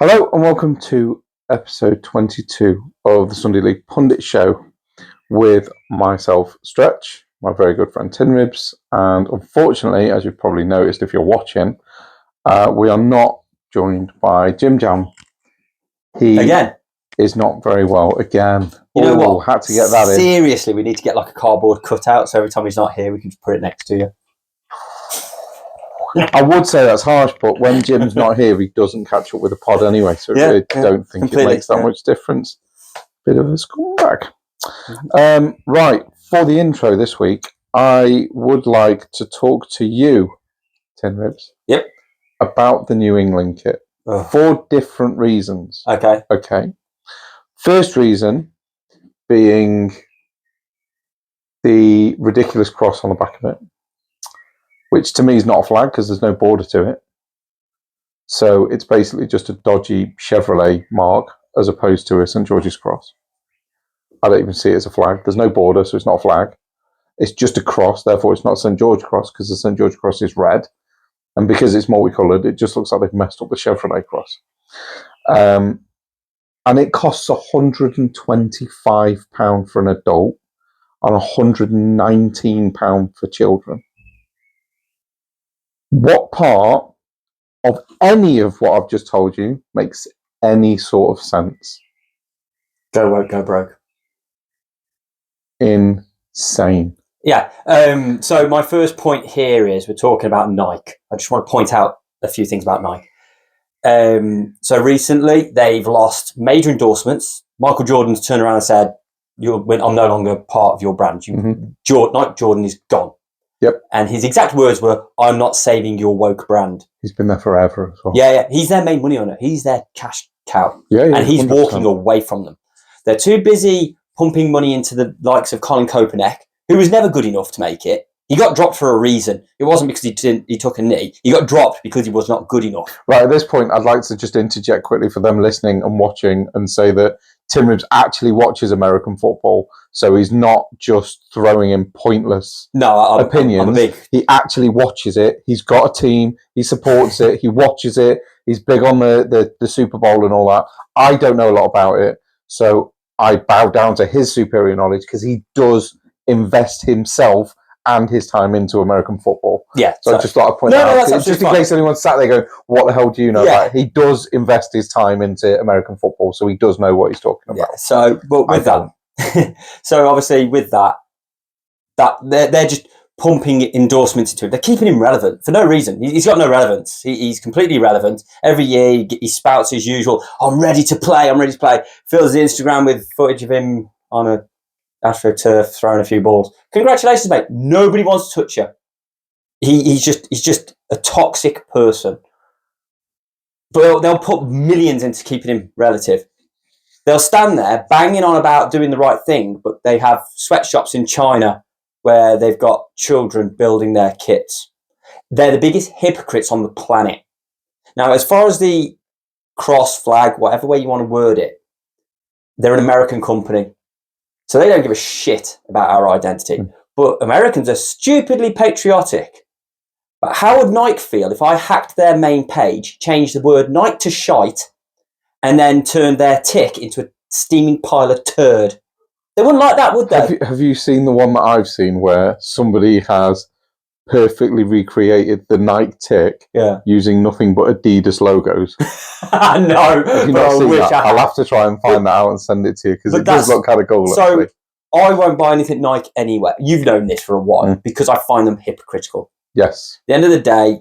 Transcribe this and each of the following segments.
Hello and welcome to episode 22 of the Sunday League Pundit Show with myself, Stretch, my very good friend Tin Ribs, and unfortunately, as you've probably noticed if you're watching, we are not joined by Jim Jam. He again is not very well again. You know what? Had to get that Seriously, we need to get like a cardboard cutout so every time he's not here, we can just put it next to you. I would say that's harsh, but when Jim's not here, he doesn't catch up with the pod anyway, so I don't think it makes that much difference. Bit of a scumbag. Right, for the intro this week, I would like to talk to you, Tin Ribs. Yep. About the New England kit. For different reasons. Okay. First reason being the ridiculous cross on the back of it, which to me is not a flag because there's no border to it. So it's basically just a dodgy Chevrolet mark as opposed to a St. George's cross. I don't even see it as a flag. There's no border, so it's not a flag. It's just a cross, therefore it's not St. George cross because the St. George cross is red. And because it's multicoloured, it just looks like they've messed up the Chevrolet cross. And it costs £125 for an adult and £119 for children. What part of any of what I've just told you makes any sort of sense? Go woke, go broke. Insane. Yeah. So my first point here is we're talking about Nike. I just want to point out a few things about Nike. So recently they've lost major endorsements. Michael Jordan's turned around and said, I'm no longer part of your brand. Nike Jordan is gone. Yep. And his exact words were, I'm not saving your woke brand. He's been there forever as well. Yeah. He's their main money owner. He's their cash cow. Yeah, and he's 100%. walking away from them. They're too busy pumping money into the likes of Colin Kaepernick, who was never good enough to make it. He got dropped for a reason. It wasn't because he took a knee. He got dropped because he was not good enough. Right, at this point, I'd like to just interject quickly for them listening and watching and say that Tim Ribs actually watches American football, so he's not just throwing in pointless opinions. He actually watches it. He's got a team. He supports it. He watches it. He's big on the Super Bowl and all that. I don't know a lot about it, so I bow down to his superior knowledge because he does invest himself and his time into American football. Yeah. So I just thought I'd point that out. Just in case anyone's sat there going, what the hell do you know about it? He does invest his time into American football, so he does know what he's talking about. Yeah. So, but with that, so obviously with that they're just pumping endorsements into him. They're keeping him relevant for no reason. He's got no relevance. He's completely irrelevant. Every year he spouts his usual, I'm ready to play. Fills the Instagram with footage of him on a AstroTurf throwing a few balls. Congratulations, mate. Nobody wants to touch you. He's just a toxic person. But they'll put millions into keeping him relative. They'll stand there banging on about doing the right thing, but they have sweatshops in China where they've got children building their kits. They're the biggest hypocrites on the planet. Now, as far as the cross flag, whatever way you want to word it, they're an American company. So they don't give a shit about our identity. But Americans are stupidly patriotic. But how would Nike feel if I hacked their main page, changed the word Nike to shite, and then turned their tick into a steaming pile of turd? They wouldn't like that, would they? Have you seen the one that I've seen where somebody has perfectly recreated the Nike tick using nothing but Adidas logos? No, have you not seen that? I'll have to try and find that out and send it to you because it does look kind of cool. So I won't buy anything Nike anyway. You've known this for a while because I find them hypocritical. Yes. At the end of the day,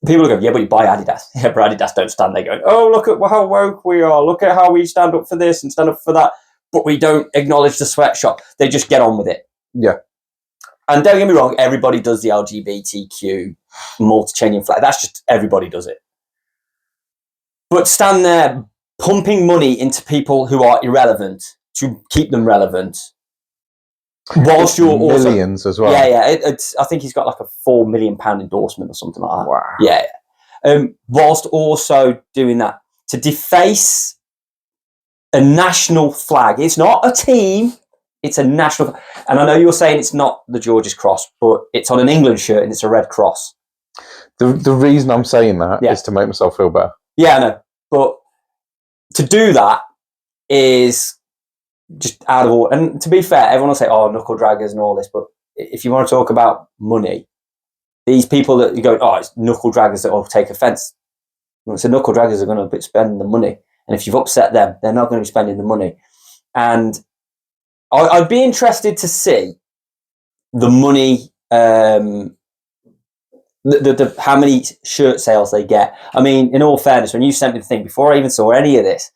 people go, yeah, but you buy Adidas. Yeah, but Adidas don't stand there going, oh, look at how woke we are. Look at how we stand up for this and stand up for that. But we don't acknowledge the sweatshop. They just get on with it. Yeah. And don't get me wrong, everybody does the LGBTQ multi-changing flag. That's just everybody does it. But stand there pumping money into people who are irrelevant to keep them relevant. Whilst you're millions as well. Yeah. I think he's got like a £4 million endorsement or something like that. Wow. Yeah. Whilst also doing that to deface a national flag. It's not a team. It's a national. And I know you're saying it's not the George's cross, but it's on an England shirt and it's a red cross. The reason I'm saying that is to make myself feel better. Yeah, I know. But to do that is just out of all. And to be fair, everyone will say, "Oh, knuckle draggers and all this," but if you want to talk about money, these people that you go, "Oh, it's knuckle draggers that will take offence." Well, so knuckle draggers are going to be spending the money, and if you've upset them, they're not going to be spending the money. And I'd be interested to see the money, how many shirt sales they get. I mean, in all fairness, when you sent me the thing before I even saw any of this,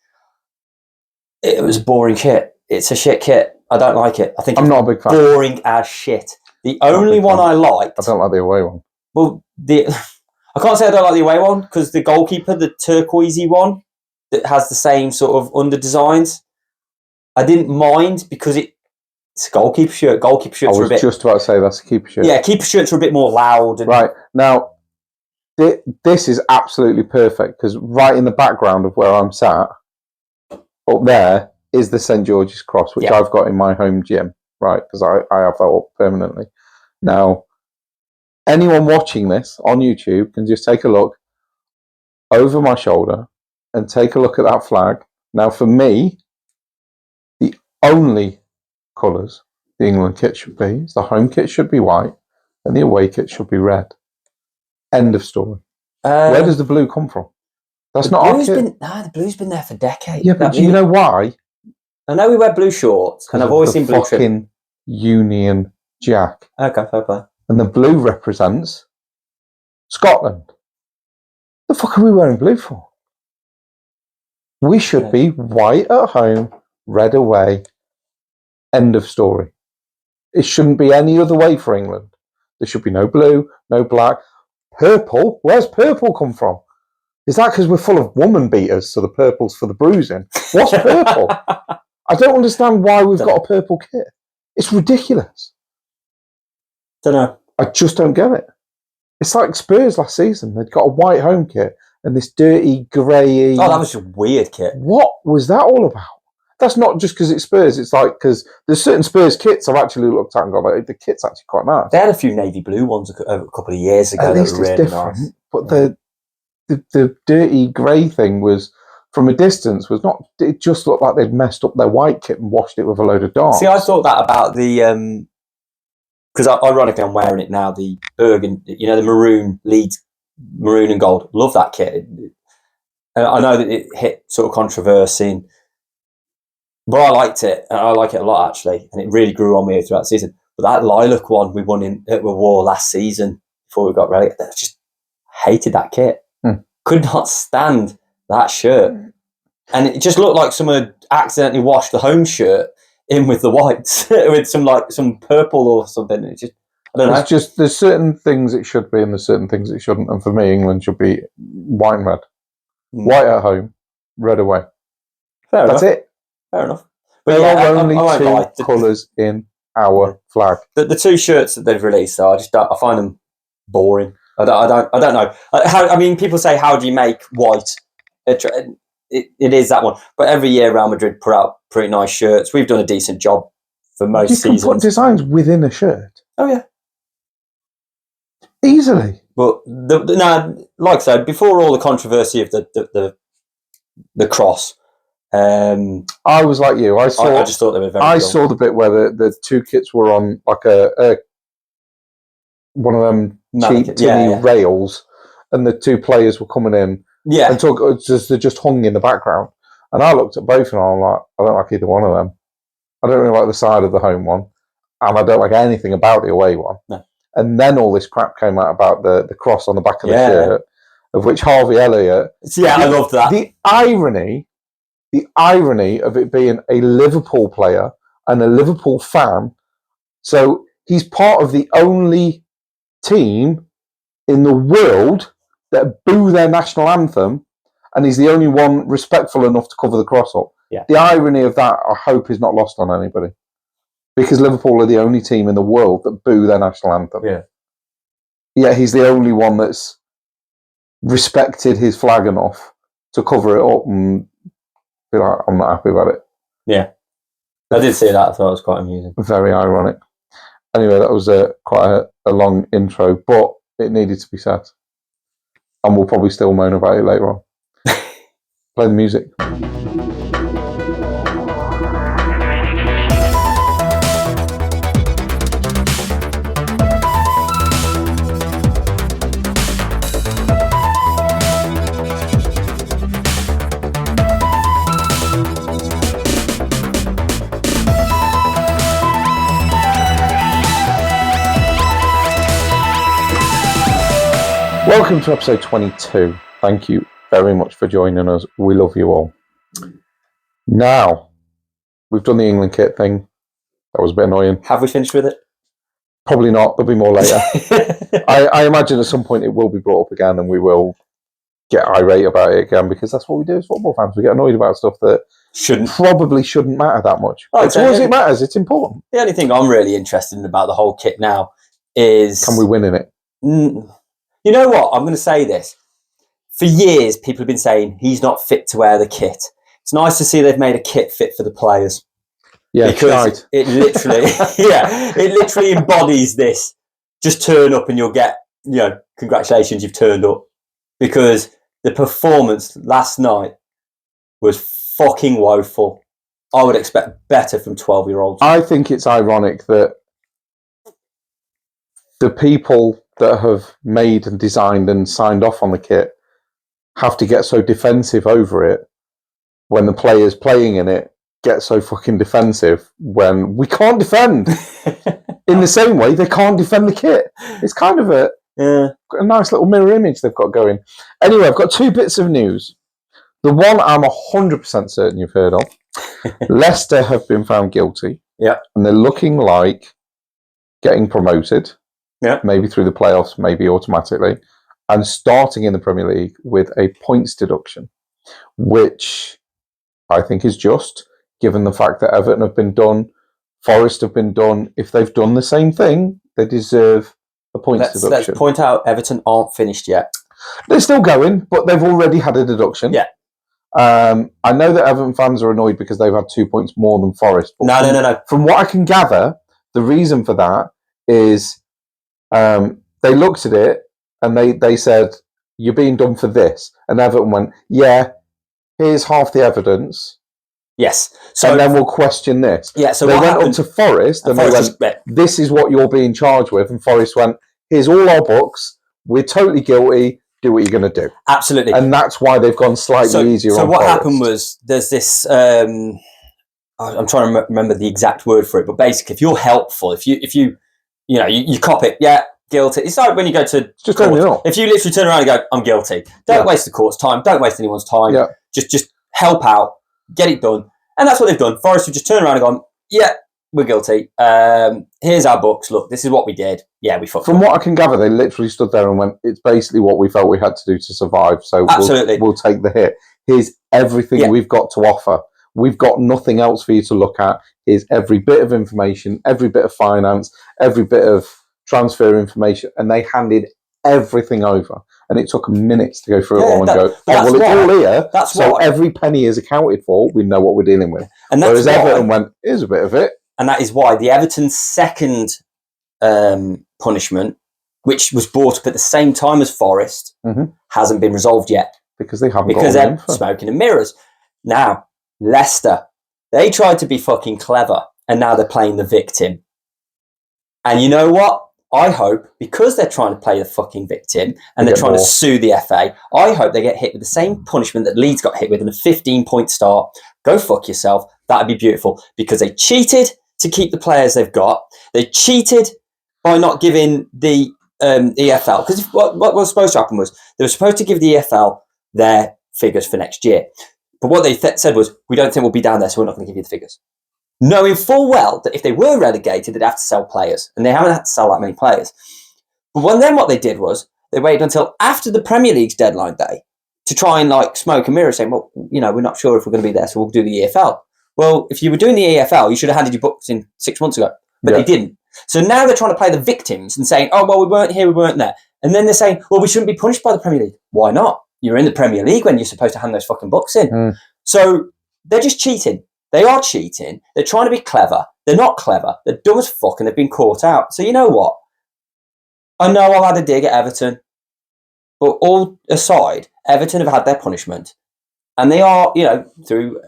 it was a boring kit. It's a shit kit. I don't like it. I think I'm not a big fan. Boring as shit. The only one I liked. I don't like the away one. Well, I can't say I don't like the away one because the goalkeeper, the turquoisey one that has the same sort of under designs, I didn't mind because it's a goalkeeper shirt. Goalkeeper shirts are a bit. I was just about to say that's a keeper shirt. Yeah, keeper shirts are a bit more loud. Right now, this is absolutely perfect because right in the background of where I'm sat, up there is the St George's Cross, which I've got in my home gym. Right, because I have that up permanently. Now, anyone watching this on YouTube can just take a look over my shoulder and take a look at that flag. Now, for me, the only colours the England kit should be is the home kit should be white and the away kit should be red. End of story. Where does the blue come from? That's not our kit. The blue's been there for decades. Yeah, but do you know why? I know we wear blue shorts, and I've always seen blue fucking Union Jack. Okay, fair play. And the blue represents Scotland. The fuck are we wearing blue for? We should be white at home, red away. End of story. It shouldn't be any other way for England. There should be no blue, no black. Purple? Where's purple come from? Is that because we're full of woman beaters, so the purple's for the bruising? What's purple? I don't understand why we've got a purple kit. It's ridiculous. Don't know. I just don't get it. It's like Spurs last season. They'd got a white home kit and this dirty, grey... Oh, that was a weird kit. What was that all about? That's not just because it's Spurs. It's like because there's certain Spurs kits I've actually looked at and gone, like, the kit's actually quite nice. They had a few navy blue ones a couple of years ago. At least it's really different. Nice. But the dirty grey thing was, from a distance, was not. It just looked like they'd messed up their white kit and washed it with a load of darts. See, I thought that about the because ironically I'm wearing it now. The Bergen, the maroon Leeds, maroon and gold. Love that kit. I know that it hit sort of controversy, but I liked it. And I like it a lot actually, and it really grew on me throughout the season. But that lilac one we wore last season before we got relegated, I just hated that kit. Could not stand that shirt, and it just looked like someone had accidentally washed the home shirt in with the whites with some purple or something. It just, I don't know. It's just there's certain things it should be and there's certain things it shouldn't. And for me, England should be white and red. White at home, red away. That's it. Fair enough. But there are only two colours in our flag. The two shirts that they've released, though, I find them boring. I don't know. I mean, people say, how do you make white? It is that one. But every year, Real Madrid put out pretty nice shirts. We've done a decent job for most seasons. You can put designs within a shirt. Oh, yeah. Easily. But, like I said, before all the controversy of the cross, I was like you. I just thought they were very cool. Saw the bit where the two kits were on like a one of them cheap tinny rails, and the two players were coming in. Yeah, and they just hung in the background. And I looked at both, and I'm like, I don't like either one of them. I don't really like the side of the home one, and I don't like anything about the away one. No. And then all this crap came out about the cross on the back of the shirt, of which Harvey Elliott. Yeah, I loved that. The irony of it being a Liverpool player and a Liverpool fan. So he's part of the only team in the world that boo their national anthem, and he's the only one respectful enough to cover the cross up. Yeah. The irony of that, I hope, is not lost on anybody. Because Liverpool are the only team in the world that boo their national anthem. Yeah. Yet he's the only one that's respected his flag enough to cover it up and be like, I'm not happy about it. Yeah. I did see that. I thought it was quite amusing. Very ironic. Anyway, that was quite a long intro, but it needed to be said. And we'll probably still moan about it later on. Play the music. Welcome to episode 22. Thank you very much for joining us. We love you all. Now, we've done the England kit thing. That was a bit annoying. Have we finished with it? Probably not. There'll be more later. I imagine at some point it will be brought up again and we will get irate about it again, because that's what we do as football fans. We get annoyed about stuff that probably shouldn't matter that much. Oh, as long as it matters, it's important. The only thing I'm really interested in about the whole kit now is... Can we win in it? You know what? I'm going to say this. For years, people have been saying he's not fit to wear the kit. It's nice to see they've made a kit fit for the players. Yeah, because it literally, it literally embodies this. Just turn up and you'll get, congratulations, you've turned up. Because the performance last night was fucking woeful. I would expect better from 12-year-olds. I think it's ironic that the people that have made and designed and signed off on the kit have to get so defensive over it when the players playing in it get so fucking defensive when we can't defend. In the same way, they can't defend the kit. It's kind of a nice little mirror image they've got going. Anyway, I've got two bits of news. The one I'm 100% certain you've heard of. Leicester have been found guilty. Yeah. And they're looking like getting promoted. Yeah. Maybe through the playoffs, maybe automatically, and starting in the Premier League with a points deduction, which I think is just, given the fact that Everton have been done, Forest have been done. If they've done the same thing, they deserve a points deduction. Let's point out Everton aren't finished yet. They're still going, but they've already had a deduction. Yeah. I know that Everton fans are annoyed because they've had 2 points more than Forest. No. From what I can gather, the reason for that is... they looked at it and they said, you're being done for this. And Everton went, yeah, here's half the evidence. Yes. So, and then we'll question this. Yeah. So they went up to Forest and they went, this is what you're being charged with. And Forest went, here's all our books. We're totally guilty. Do what you're going to do. Absolutely. And that's why they've gone slightly easier on Forest. So what happened was there's this... I'm trying to remember the exact word for it, but basically, if you're helpful, if you cop it, yeah, guilty. It's like when you go to just court. If you literally turn around and go, I'm guilty. Don't waste the court's time. Don't waste anyone's time. Yeah. Just help out. Get it done. And that's what they've done. Forest have just turned around and gone, yeah, we're guilty. Here's our books. Look, this is what we did. Yeah, we fucked up. From what I can gather, they literally stood there and went, it's basically what we felt we had to do to survive. So we'll take the hit. Here's everything we've got to offer. We've got nothing else for you to look at. Here's every bit of information, every bit of finance, every bit of transfer information, and they handed everything over. And it took minutes to go through it all and go, it's all here. So every penny is accounted for. We know what we're dealing with. And that's whereas Everton went, here's a bit of it. And that is why the Everton second punishment, which was brought up at the same time as Forest, hasn't been resolved yet. Because they haven't because they're smoking and mirrors. Now, Leicester, they tried to be fucking clever, and now they're playing the victim. And you know what? I hope, because they're trying to play the fucking victim and they're trying to sue the FA, I hope they get hit with the same punishment that Leeds got hit with in a 15-point start. Go fuck yourself. That'd be beautiful. Because they cheated to keep the players they've got. They cheated by not giving the EFL. Because what was supposed to happen was they were supposed to give the EFL their figures for next year. But what they said was, we don't think we'll be down there, so we're not going to give you the figures. Knowing full well that if they were relegated, they'd have to sell players. And they haven't had to sell that many players. But then what they did was, they waited until after the Premier League's deadline day to try and smoke a mirror saying, well, we're not sure if we're going to be there, so we'll do the EFL. Well, if you were doing the EFL, you should have handed your books in 6 months ago. But they didn't. So now they're trying to play the victims and saying, oh, well, we weren't here, we weren't there. And then they're saying, well, we shouldn't be punished by the Premier League. Why not? You're in the Premier League when you're supposed to hand those fucking books in. So they're just cheating. They are cheating. They're trying to be clever. They're not clever. They're dumb as fuck and they've been caught out. So you know what? I know I've had a dig at Everton. But all aside, Everton have had their punishment. And they are, through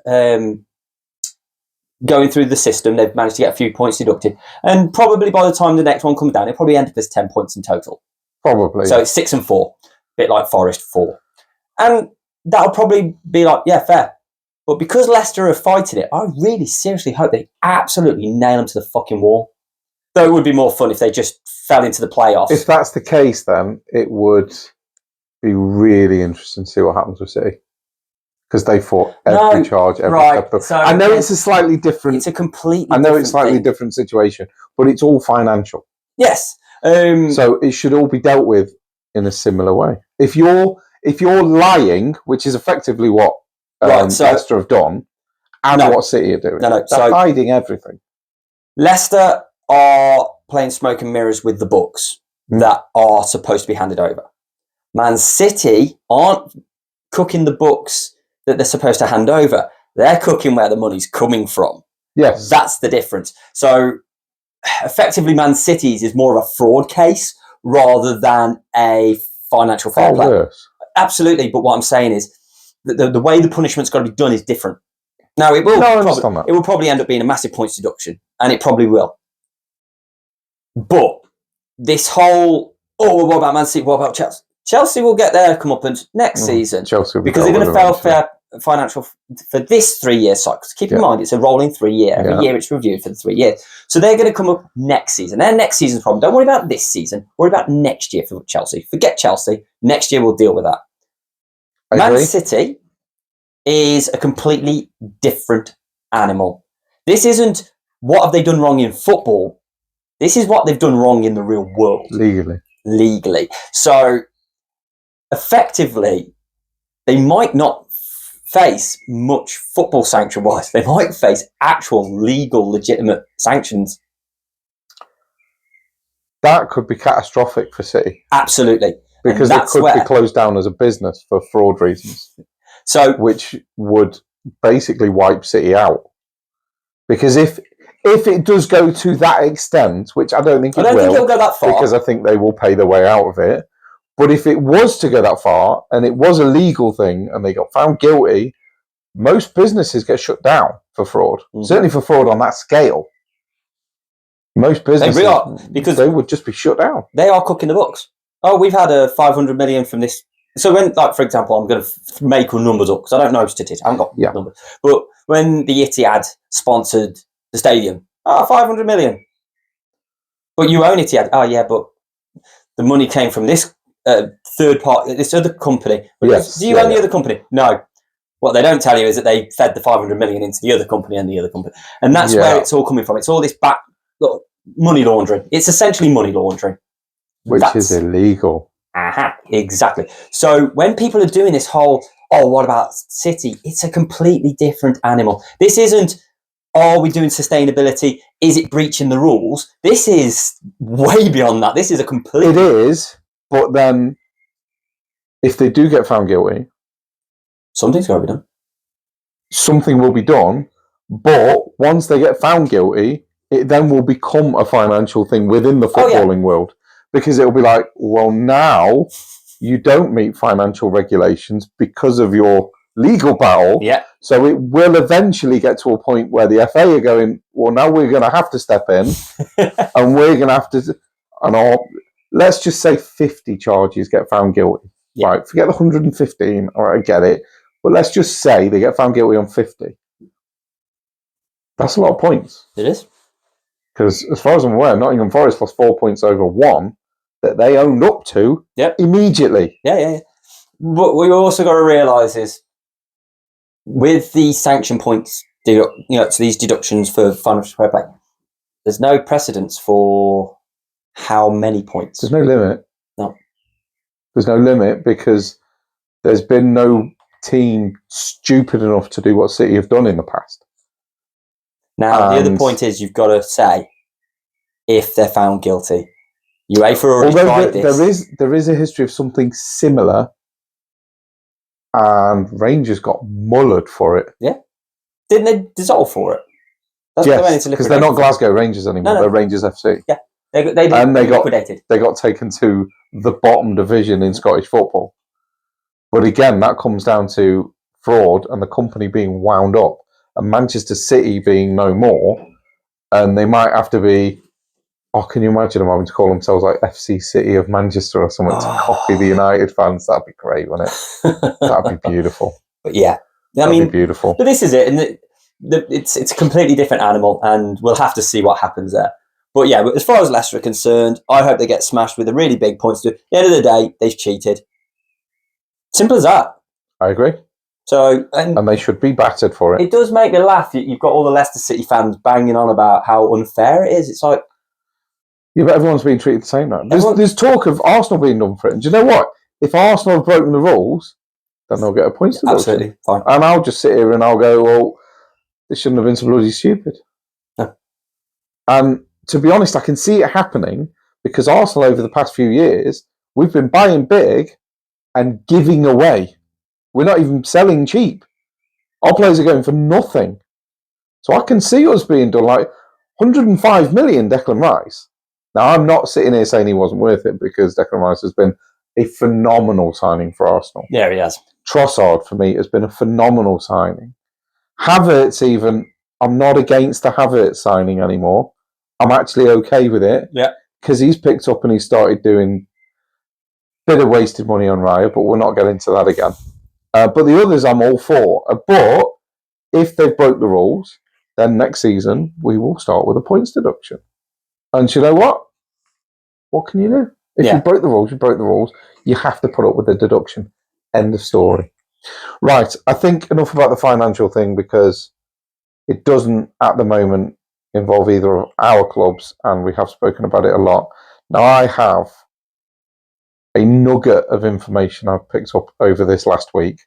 going through the system, they've managed to get a few points deducted. And probably by the time the next one comes down, it'll probably end up as 10 points in total. Probably. So it's 6 and 4, a bit like Forest 4. And that'll probably be like, yeah, fair. But because Leicester are fighting it, I really seriously hope they absolutely nail them to the fucking wall. Though it would be more fun if they just fell into the playoffs. If that's the case, then it would be really interesting to see what happens with City. Because they fought every charge, every step. So I know it's a slightly different... It's a completely I know it's a slightly different situation, but it's all financial. Yes. So it should all be dealt with in a similar way. If you're lying, which is effectively what Leicester have done, and what City are doing, they're hiding everything. Leicester are playing smoke and mirrors with the books that are supposed to be handed over. Man City aren't cooking the books that they're supposed to hand over. They're cooking where the money's coming from. Yes. That's the difference. So effectively, Man City's is more of a fraud case rather than a financial fair play. Worse. Absolutely. But what I'm saying is that the way the punishment's got to be done is different. Now, it will probably end up being a massive points deduction, and it probably will. But this whole, what about Man City? What about Chelsea? Chelsea will get their comeuppance next season because they're going to fail fair financial for this 3-year cycle. Keep in mind, it's a rolling 3-year. Every year it's reviewed for the 3 years. So they're going to come up next season. Their next season's problem. Don't worry about this season. Worry about next year for Chelsea. Forget Chelsea. Next year we'll deal with that. Man City is a completely different animal. This isn't what have they done wrong in football. This is what they've done wrong in the real world. Legally. So effectively, they might not face much football sanction-wise. They might face actual legal, legitimate sanctions. That could be catastrophic for City. Absolutely. Because it could be closed down as a business for fraud reasons. So, which would basically wipe City out. Because if it does go to that extent, which I don't think think it'll go that far. Because I think they will pay their way out of it. But if it was to go that far, and it was a legal thing, and they got found guilty, most businesses get shut down for fraud. Certainly for fraud on that scale. Most businesses, because they would just be shut down. They are cooking the books. Oh, we've had a 500 million from this. So when, for example, I'm going to make numbers up, because I don't know statistics. I haven't got numbers. But when the Etihad sponsored the stadium, 500 million. But you own Etihad. Oh, yeah, but the money came from this third party, this other company. Yes, do you own the other company? No. What they don't tell you is that they fed the 500 million into the other company and the other company. And that's where it's all coming from. It's all this money laundering. It's essentially money laundering. Which is illegal. Exactly. So when people are doing this whole, what about City? It's a completely different animal. This isn't, are we doing sustainability? Is it breaching the rules? This is way beyond that. This is a complete... It is, but then if they do get found guilty... Something's got to be done. Something will be done, but once they get found guilty, it then will become a financial thing within the footballing world. Because it'll be like, well, now you don't meet financial regulations because of your legal battle. Yeah. So it will eventually get to a point where the FA are going, well, now we're going to have to step in and we're going to have to, let's just say 50 charges get found guilty. Yeah. Right, forget the 115, all right, I get it. But let's just say they get found guilty on 50. That's a lot of points. It is. Because as far as I'm aware, Nottingham Forest lost 4 points over 1 that they owned up to immediately. Yeah. What we also got to realise is with the sanction points, to these deductions for financial fair play, there's no precedence for how many points. There's no limit. No. There's no limit because there's been no team stupid enough to do what City have done in the past. Now, the other point is you've got to say if they're found guilty. UEFA already tried this. There is a history of something similar, and Rangers got mullered for it. Yeah. Didn't they dissolve for it? Yes, because they're not Glasgow Rangers anymore. No. They're Rangers FC. Yeah. They liquidated. They got taken to the bottom division in Scottish football. But again, that comes down to fraud and the company being wound up and Manchester City being no more, and they might have to be, can you imagine them having to call themselves like FC City of Manchester or something to copy the United fans? That'd be great, wouldn't it? That'd be beautiful. But yeah, that'd be beautiful. But this is it, and it's a completely different animal, and we'll have to see what happens there. But yeah, as far as Leicester are concerned, I hope they get smashed with a really big points. At the end of the day, they've cheated. Simple as that. I agree. So and they should be battered for it. It does make me laugh. You've got all the Leicester City fans banging on about how unfair it is. It's like, yeah, but everyone's being treated the same now. There's talk of Arsenal being done for it. And do you know what? If Arsenal have broken the rules, then they'll get a points deduction. Absolutely fine. And I'll just sit here and I'll go, well, this shouldn't have been so bloody stupid. No. And to be honest, I can see it happening because Arsenal over the past few years, we've been buying big and giving away. We're not even selling cheap. Our players are going for nothing. So I can see us being done like 105 million Declan Rice. Now, I'm not sitting here saying he wasn't worth it because Declan Rice has been a phenomenal signing for Arsenal. Yeah, he has. Trossard, for me, has been a phenomenal signing. Havertz, even, I'm not against the Havertz signing anymore. I'm actually okay with it. Yeah. Because he's picked up and he started doing a bit of wasted money on Raya, but we'll not get into that again. But the others I'm all for. But if they've broke the rules, then next season we will start with a points deduction. And you know what? What can you do? If you broke the rules, you broke the rules. You have to put up with the deduction. End of story. Right. I think enough about the financial thing because it doesn't, at the moment, involve either of our clubs, and we have spoken about it a lot. Now, I have a nugget of information I've picked up over this last week.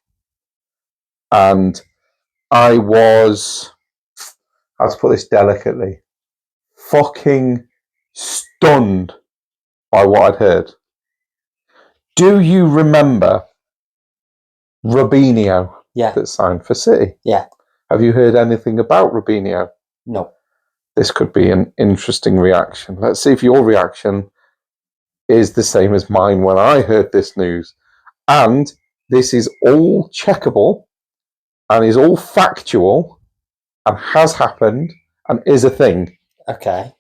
And I was, how to put this delicately, fucking stunned by what I'd heard. Do you remember Robinho that signed for City? Yeah. Have you heard anything about Robinho? No. This could be an interesting reaction. Let's see if your reaction is the same as mine when I heard this news. And this is all checkable and is all factual and has happened and is a thing. Okay.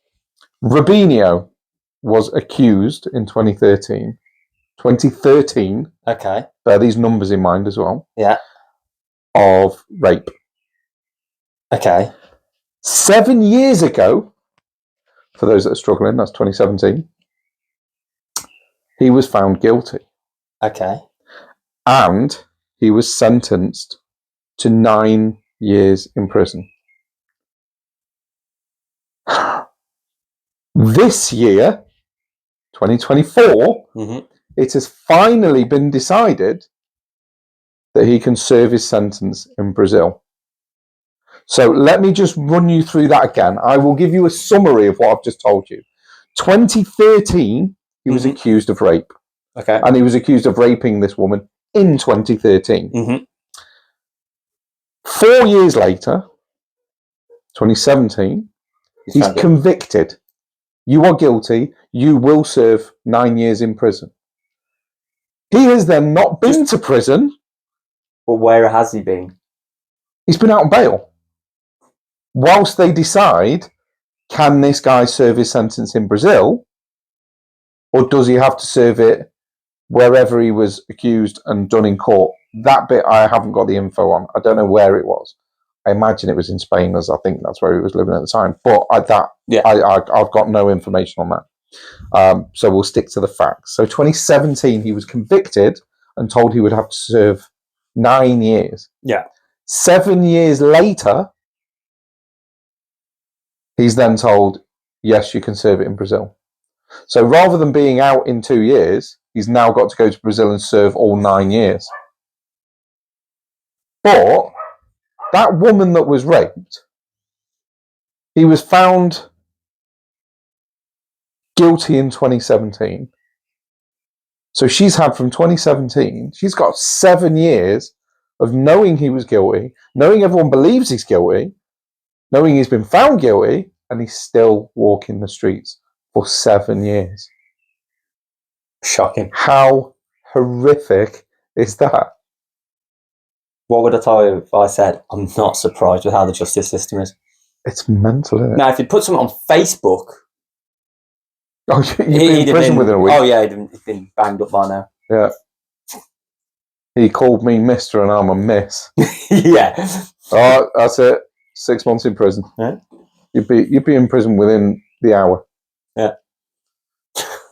Robinho was accused in 2013. 2013. Okay. Bear these numbers in mind as well. Yeah. Of rape. Okay. 7 years ago, for those that are struggling, that's 2017, he was found guilty. Okay. And he was sentenced to 9 years in prison. This year, 2024, it has finally been decided that he can serve his sentence in Brazil. So let me just run you through that again. I will give you a summary of what I've just told you. 2013, he was accused of rape. Okay. And he was accused of raping this woman in 2013. 4 years later, 2017, he's convicted. You are guilty. You will serve 9 years in prison. He has then not been to prison. But where has he been? He's been out on bail. Whilst they decide, can this guy serve his sentence in Brazil? Or does he have to serve it wherever he was accused and done in court? That bit I haven't got the info on. I don't know where it was. I imagine it was in Spain, as I think that's where he was living at the time. But I've got no information on that. So we'll stick to the facts. So 2017, he was convicted and told he would have to serve 9 years. Yeah. 7 years later, he's then told, yes, you can serve it in Brazil. So rather than being out in 2 years, he's now got to go to Brazil and serve all 9 years. But that woman that was raped, he was found guilty in 2017. So she's had from 2017, she's got 7 years of knowing he was guilty, knowing everyone believes he's guilty, knowing he's been found guilty, and he's still walking the streets for 7 years. Shocking. How horrific is that? What would I tell you if I said I'm not surprised with how the justice system is? It's mental, isn't it? Now, if you'd put something on Facebook... Oh, you'd be in prison within a week. Oh, yeah, he'd been banged up by now. Yeah. He called me Mr. and I'm a Miss. Yeah. Oh, that's it. 6 months in prison. Yeah. You'd be in prison within the hour. Yeah.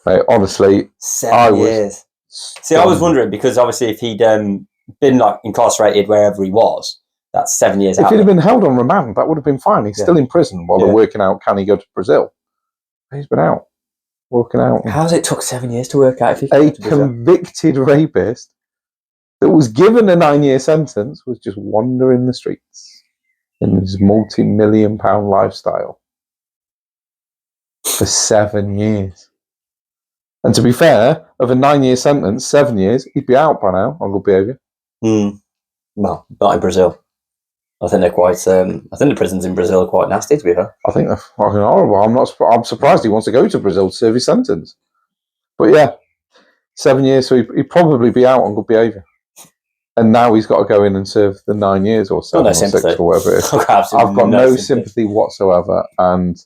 Mate, honestly, 7 years. See, I was wondering, because obviously if he'd been like incarcerated wherever he was, that's 7 years out. If he'd have been held on remand, that would have been fine. He's still in prison while they're working out, can he go to Brazil? He's been out, working out. How's it took 7 years to work out if he A convicted rapist that was given a 9-year sentence was just wandering the streets in his multi-million-pound lifestyle for 7 years. And to be fair, of a 9-year sentence, 7 years, he'd be out by now on good behaviour. No, not in Brazil. I think they're quite. I think the prisons in Brazil are quite nasty, to be fair. I think they're fucking horrible. I'm surprised he wants to go to Brazil to serve his sentence. But yeah, 7 years, so he'd probably be out on good behaviour. And now he's got to go in and serve the 9 years or 7 or 6 or whatever it is. I've got no sympathy whatsoever, and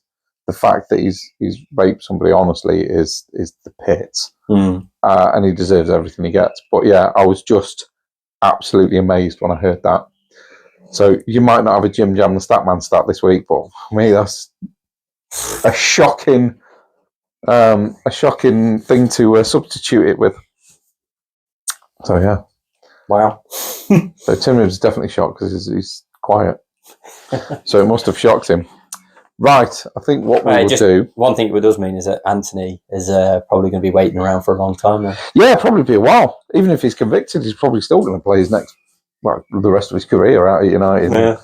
the fact that he's raped somebody, honestly, is the pits. And he deserves everything he gets. But yeah, I was just absolutely amazed when I heard that. So you might not have a Jim Jam the Statman stat this week, but for me, that's a shocking thing to substitute it with. So yeah. Wow. So Tim Ribs definitely shocked because he's quiet. So it must have shocked him. Right, I think what we will do... One thing it does mean is that Anthony is probably going to be waiting around for a long time now. Yeah, probably be a while. Even if he's convicted, he's probably still going to play his the rest of his career out at United. Yeah.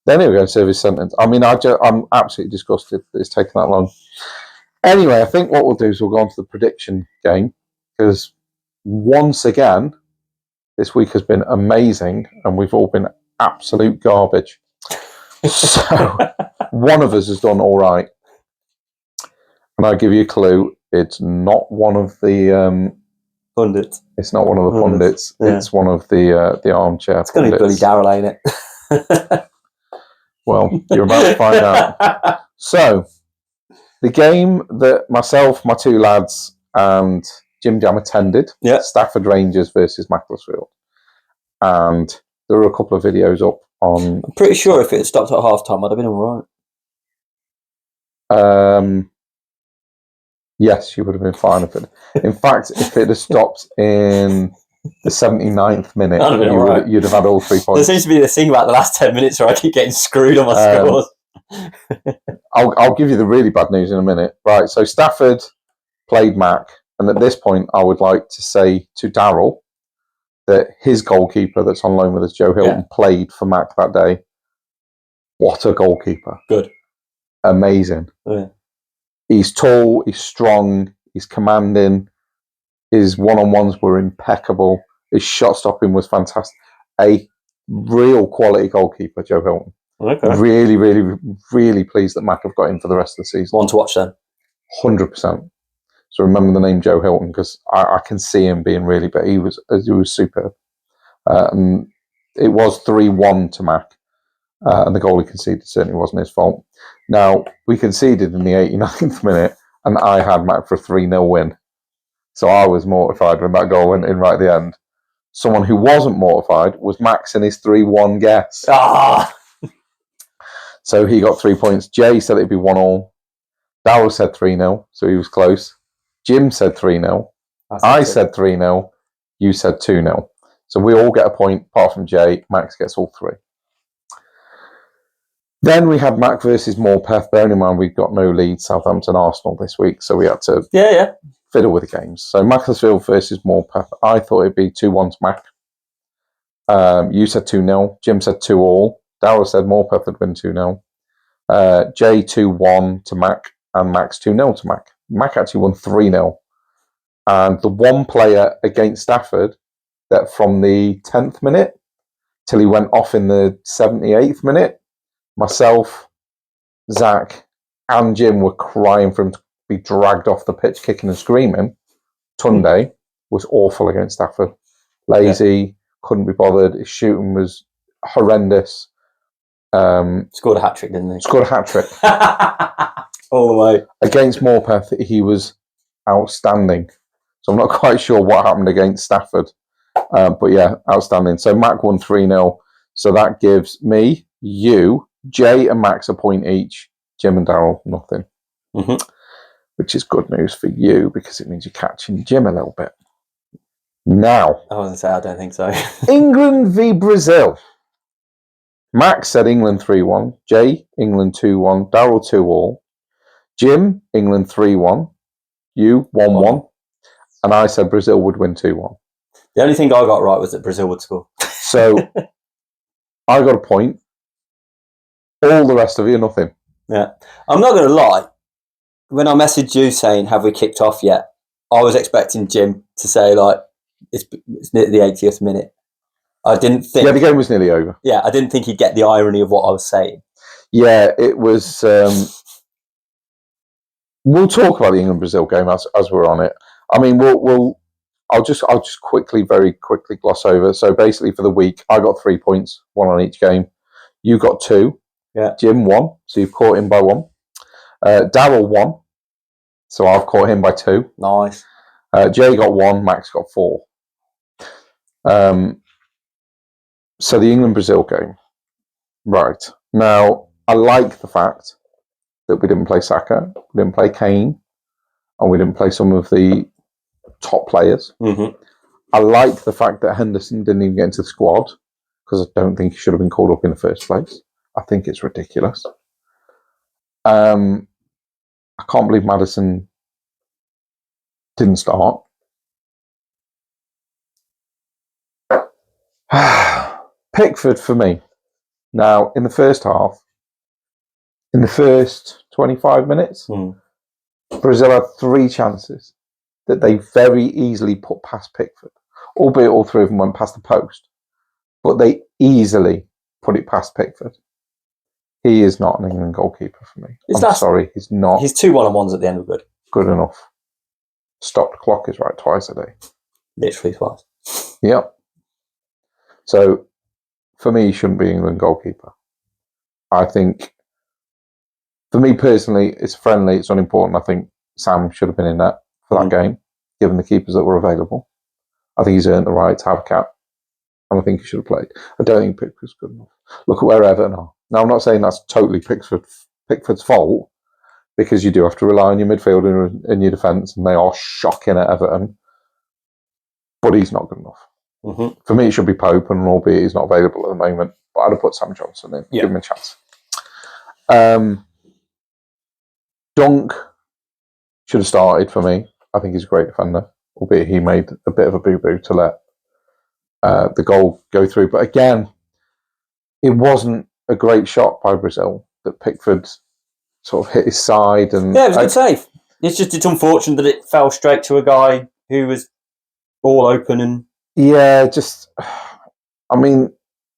Then he'll go and serve his sentence. I mean, I'm absolutely disgusted that it's taken that long. Anyway, I think what we'll do is we'll go on to the prediction game, because once again, this week has been amazing and we've all been absolute garbage. So one of us has done all right. And I'll give you a clue. It's not one of the pundits. It's not one of the pundits. Yeah. It's one of the armchair It's going to be bloody Darrell, ain't it? Well, you're about to find out. So, the game that myself, my two lads, and Jim Jam attended, Stafford Rangers versus Macclesfield. And there were a couple of videos up on... I'm pretty sure if it had stopped at half-time, I'd have been all right. Yes, you would have been fine. In fact, if it had stopped in the 79th minute, you'd have had all 3 points. There seems to be this thing about the last 10 minutes where I keep getting screwed on my scores. I'll give you the really bad news in a minute. Right, so Stafford played Mac, and at this point, I would like to say to Darrell that his goalkeeper that's on loan with us, Joe Hilton, played for Mac that day. What a goalkeeper. Good. Amazing. Yeah. He's tall, he's strong, he's commanding. His one-on-ones were impeccable. His shot stopping was fantastic. A real quality goalkeeper, Joe Hilton. Okay. Really, really, really pleased that Mac have got him for the rest of the season. One to watch then. 100%. So remember the name Joe Hilton, because I can see him being really, but he was superb. And it was 3-1 to Mac. And the goal he conceded certainly wasn't his fault. Now, we conceded in the 89th minute, and I had Mac for a 3-0 win. So I was mortified when that goal went in right at the end. Someone who wasn't mortified was Max in his 3-1 guess. So he got 3 points. Jay said it'd be 1-1. Darrell said 3-0, so he was close. Jim said 3-0. I said 3-0. You said 2-0. So we all get a point, apart from Jay. Max gets all 3. Then we had Mac versus Morpeth. Bearing in mind we've got no lead, Southampton, Arsenal this week, so we had to fiddle with the games. So Macclesfield versus Morpeth. I thought it'd be 2-1 to Mac. You said 2-0. Jim said 2-2. Darrell said Morpeth would win 2-0. Jay 2-1 to Mac, and Max 2-0 to Mac. Mac actually won 3-0. And the one player against Stafford that from the 10th minute till he went off in the 78th minute, myself, Zach, and Jim were crying for him to be dragged off the pitch, kicking and screaming. Tunde was awful against Stafford. Lazy, couldn't be bothered. His shooting was horrendous. Scored a hat-trick, didn't he? Scored a hat-trick. All the way. Against Morpeth, he was outstanding. So I'm not quite sure what happened against Stafford. But yeah, outstanding. So Mac won 3-0. So that gives me, you, Jay and Max a point each. Jim and Daryl, nothing. Which is good news for you because it means you're catching Jim a little bit. Now. I was going to say, I don't think so. England v Brazil. Max said England 3-1. Jay, England 2-1. Daryl 2-all. Jim, England 3-1. You, 1-1. And I said Brazil would win 2-1. The only thing I got right was that Brazil would score. So I got a point. All the rest of you, nothing. Yeah. I'm not going to lie. When I messaged you saying, have we kicked off yet? I was expecting Jim to say, like, it's near the 80th minute. I didn't think... Yeah, the game was nearly over. Yeah, I didn't think he'd get the irony of what I was saying. Yeah, it was... we'll talk about the England-Brazil game as we're on it. I mean, I'll just very quickly gloss over. So basically for the week, I got 3 points, 1 on each game. You got 2. Yeah. Jim 1, so you've caught him by 1. Daryl 1, so I've caught him by 2. Nice. Jay got 1, Max got 4. So the England-Brazil game. Right. Now, I like the fact that we didn't play Saka, we didn't play Kane, and we didn't play some of the top players. I like the fact that Henderson didn't even get into the squad because I don't think he should have been called up in the first place. I think it's ridiculous. I can't believe Maddison didn't start. Pickford for me. Now, in the first half, in the first 25 minutes, Brazil had 3 chances that they very easily put past Pickford, albeit all 3 of them went past the post, but they easily put it past Pickford. He is not an England goalkeeper for me. Sorry, he's not. His 2 1-on-1s at the end were good. Good enough. Stop the clock is right twice a day. Literally twice. Yep. So, for me, he shouldn't be England goalkeeper. I think, for me personally, it's friendly, it's unimportant. I think Sam should have been in that for that game, given the keepers that were available. I think he's earned the right to have a cap, and I think he should have played. I don't think Pickford's good enough. Look at where Everton are. Now, I'm not saying that's totally Pickford's fault, because you do have to rely on your midfield and your defence, and they are shocking at Everton, but he's not good enough. For me, it should be Pope, and albeit he's not available at the moment, but I'd have put Sam Johnson in, give him a chance. Dunk should have started for me. I think he's a great defender, albeit he made a bit of a boo-boo to let the goal go through. But again, it wasn't a great shot by Brazil that Pickford sort of hit his side. And yeah, it was a good save. It's unfortunate that it fell straight to a guy who was all open and... Yeah, just... I mean,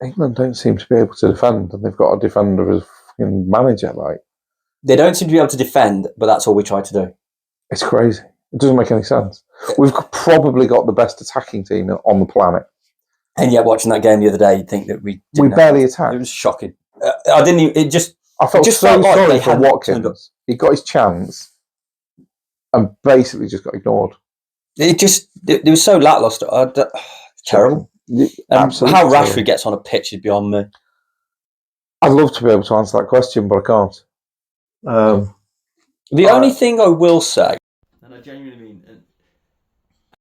England don't seem to be able to defend, and they've got a defender as a fucking manager, like... They don't seem to be able to defend, but that's all we try to do. It's crazy. It doesn't make any sense. We've probably got the best attacking team on the planet. And yet, watching that game the other day, you'd think that we barely attacked. It was shocking. I didn't even... I felt so sorry for Watkins. He got his chance and basically just got ignored. It was so lacklustre. Terrible. Absolutely. How Rashford gets on a pitch is beyond me. I'd love to be able to answer that question, but I can't. The only thing I will say, and I genuinely mean,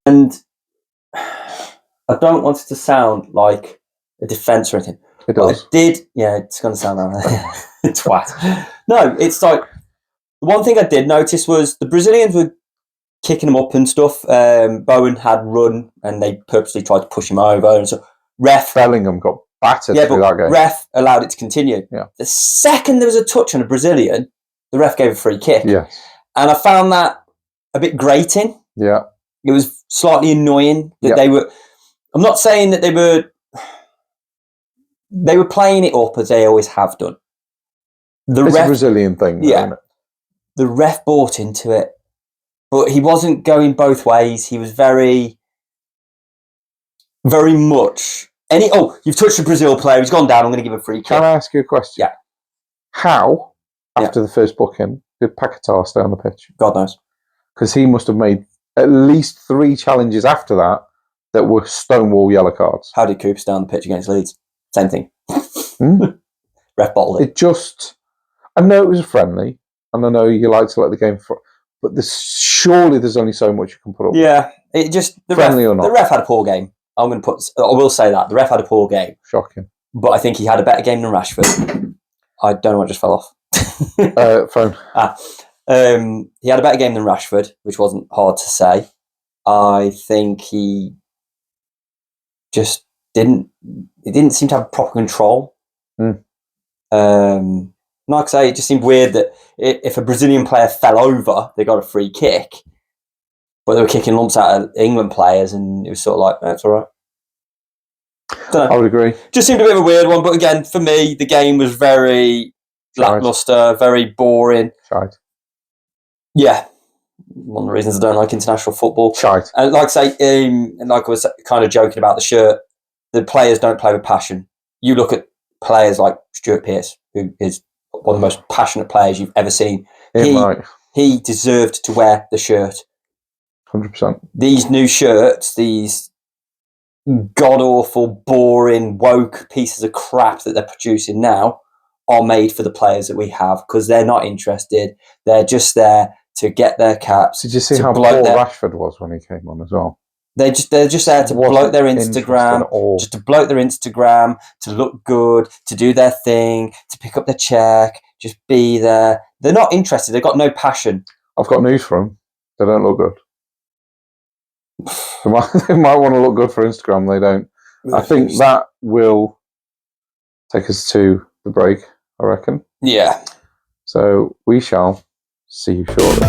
and I don't want it to sound like a defence or anything. It does. It's going to sound like that. Twat. No, it's like, the one thing I did notice was the Brazilians were kicking him up and stuff. Bowen had run and they purposely tried to push him over. And so Bellingham got battered through that game. Ref allowed it to continue. Yeah. The second there was a touch on a Brazilian, the ref gave a free kick. Yes. And I found that a bit grating. Yeah. It was slightly annoying that they were... I'm not saying that they were playing it up as they always have done. It's a Brazilian thing, isn't it? The ref bought into it, but he wasn't going both ways. He was very, very much You've touched a Brazil player. He's gone down. I'm going to give a free kick. Can I ask you a question? Yeah. How, after the first booking, did Paquetá stay on the pitch? God knows. Because he must have made at least 3 challenges after that were stonewall yellow cards. How did Cooper stay on the pitch against Leeds? Same thing. Ref bottled it. I know it was a friendly, and I know you like to let the game, but surely there's only so much you can put up. Yeah, the ref had a poor game. I will say that the ref had a poor game. Shocking. But I think he had a better game than Rashford. I don't know what just fell off. Phone. He had a better game than Rashford, which wasn't hard to say. I think he just didn't seem to have proper control. Like I say, it just seemed weird that if a Brazilian player fell over, they got a free kick, but they were kicking lumps out of England players, and it was sort of like, that's all right. I would agree. Just seemed a bit of a weird one, but again, for me, the game was very lackluster, very boring. Shite. Yeah. One of the reasons I don't like international football. Shite. And like I say, and like I was kind of joking about the shirt, the players don't play with passion. You look at players like Stuart Pearce, who is one of the most passionate players you've ever seen. He deserved to wear the shirt. 100%. These new shirts, these god-awful, boring, woke pieces of crap that they're producing now are made for the players that we have, because they're not interested. They're just there to get their caps. Did you see how poor Rashford was when he came on as well? They're just there to bloat their Instagram, just to bloat their Instagram, to look good, to do their thing, to pick up their check, just be there. They're not interested. They've got no passion. I've got news for them. They don't look good. They might want to look good for Instagram. They don't. I think that will take us to the break, I reckon. Yeah. So we shall see you shortly.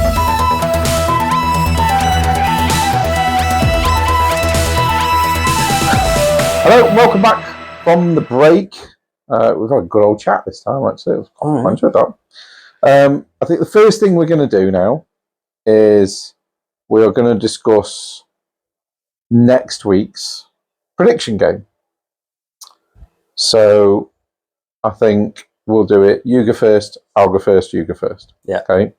Hello, welcome back from the break. We've had a good old chat this time, actually. It was quite enjoyed that. I think the first thing we're going to do now is we are going to discuss next week's prediction game. So I think we'll do it. You go first, I'll go first, you go first. Yeah. Okay.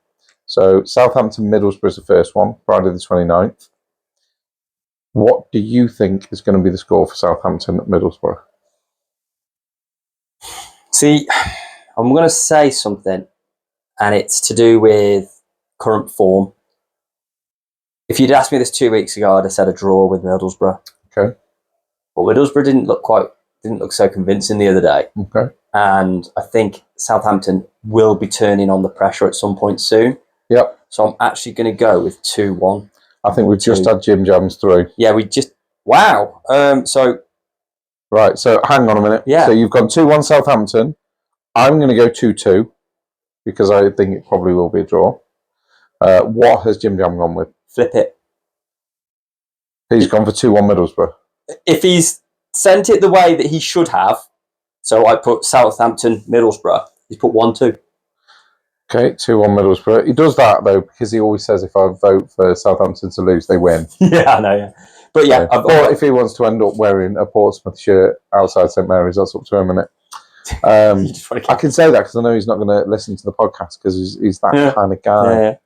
So Southampton Middlesbrough is the first one, Friday the 29th. What do you think is going to be the score for Southampton at Middlesbrough? See, I'm going to say something, and it's to do with current form. If you'd asked me this 2 weeks ago, I'd have said a draw with Middlesbrough. Okay. But Middlesbrough didn't look so convincing the other day. Okay. And I think Southampton will be turning on the pressure at some point soon. Yep. So I'm actually going to go with 2-1. I think we've just had Jim Jams through. Yeah, wow. Right, so hang on a minute. Yeah. So you've gone 2-1 Southampton. I'm going to go 2-2 because I think it probably will be a draw. What has Jim Jam gone with? Flip it. He's gone for 2-1 Middlesbrough. If he's sent it the way that he should have, so I put Southampton, Middlesbrough, he's put 1-2. Okay, 2-1 Middlesbrough. He does that, though, because he always says if I vote for Southampton to lose, they win. Yeah, I know, yeah. But yeah. Or if he wants to end up wearing a Portsmouth shirt outside St Mary's, that's up to him, isn't it? I can say that because I know he's not going to listen to the podcast because he's that kind of guy.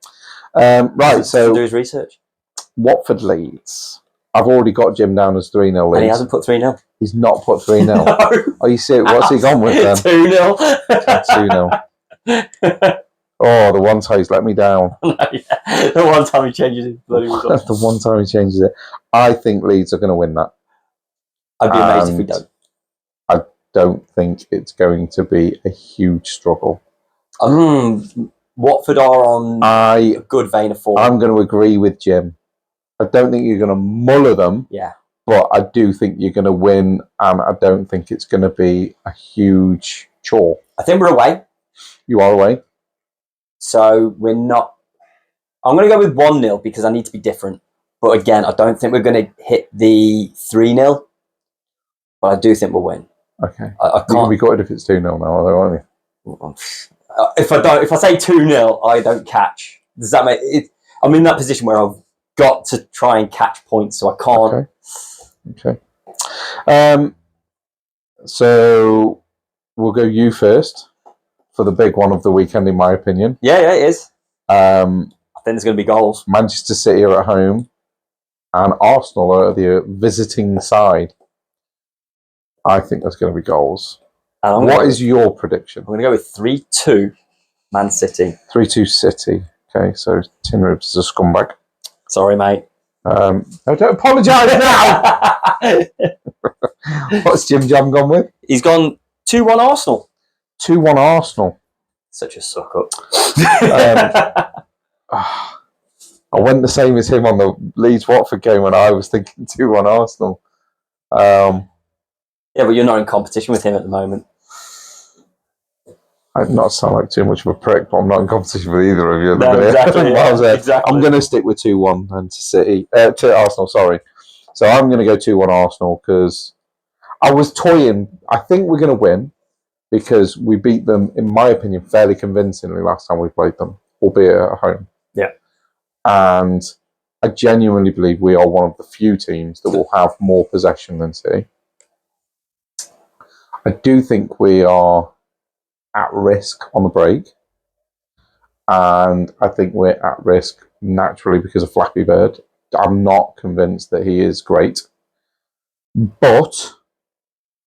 Yeah. Right, so do his research. Watford Leeds. I've already got Jim down as 3-0 Leeds. And he hasn't put 3-0. He's not put 3-0. No. Are you serious? What's he gone with then? 2-0. 2-0. Oh, the one time he's let me down. The one time he changes his bloody result. The one time he changes it. I think Leeds are going to win that. I'd be amazed if we don't. I don't think it's going to be a huge struggle. Watford are on a good vein of form. I'm going to agree with Jim. I don't think you're going to muller them. Yeah. But I do think you're going to win, and I don't think it's going to be a huge chore. I think we're away. You are away. So we're not... I'm going to go with 1-0 because I need to be different. But again, I don't think we're going to hit the 3-0. But I do think we'll win. Okay. I can't... You're going to be gutted if it's 2-0 now, aren't you? If I say 2-0, I don't catch. Does that make it? I'm in that position where I've got to try and catch points, so I can't. Okay. So we'll go you first for the big one of the weekend, in my opinion. Yeah, it is. I think there's going to be goals. Manchester City are at home, and Arsenal are the visiting side. I think there's going to be goals. What is your prediction? I'm going to go with 3-2 Man City. 3-2 City. Okay, so Tin Ribs is a scumbag. Sorry, mate. No, don't apologise now! What's Jim Jam gone with? He's gone 2-1 Arsenal. 2-1 Arsenal. Such a suck-up. I went the same as him on the Leeds-Watford game when I was thinking 2-1 Arsenal. Yeah, but you're not in competition with him at the moment. I not sound like too much of a prick, but I'm not in competition with either of you at the minute. Exactly. I'm going to stick with 2-1 and to Arsenal, sorry. So I'm going to go 2-1 Arsenal because I was toying. I think we're going to win because we beat them, in my opinion, fairly convincingly last time we played them, albeit at home. Yeah. And I genuinely believe we are one of the few teams that will have more possession than City. I do think we are at risk on the break, and I think we're at risk naturally because of Flappy Bird. I'm not convinced that he is great, but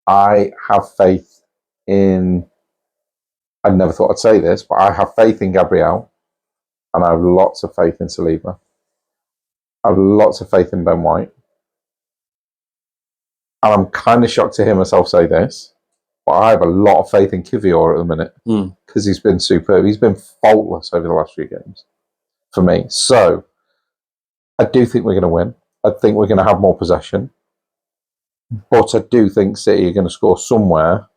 I have faith in, I never thought I'd say this, but I have faith in Gabriel, and I have lots of faith in Saliba. I have lots of faith in Ben White, and I'm kind of shocked to hear myself say this, but I have a lot of faith in Kivior at the minute because he's been superb. He's been faultless over the last few games for me. So I do think we're going to win. I think we're going to have more possession. But I do think City are going to score somewhere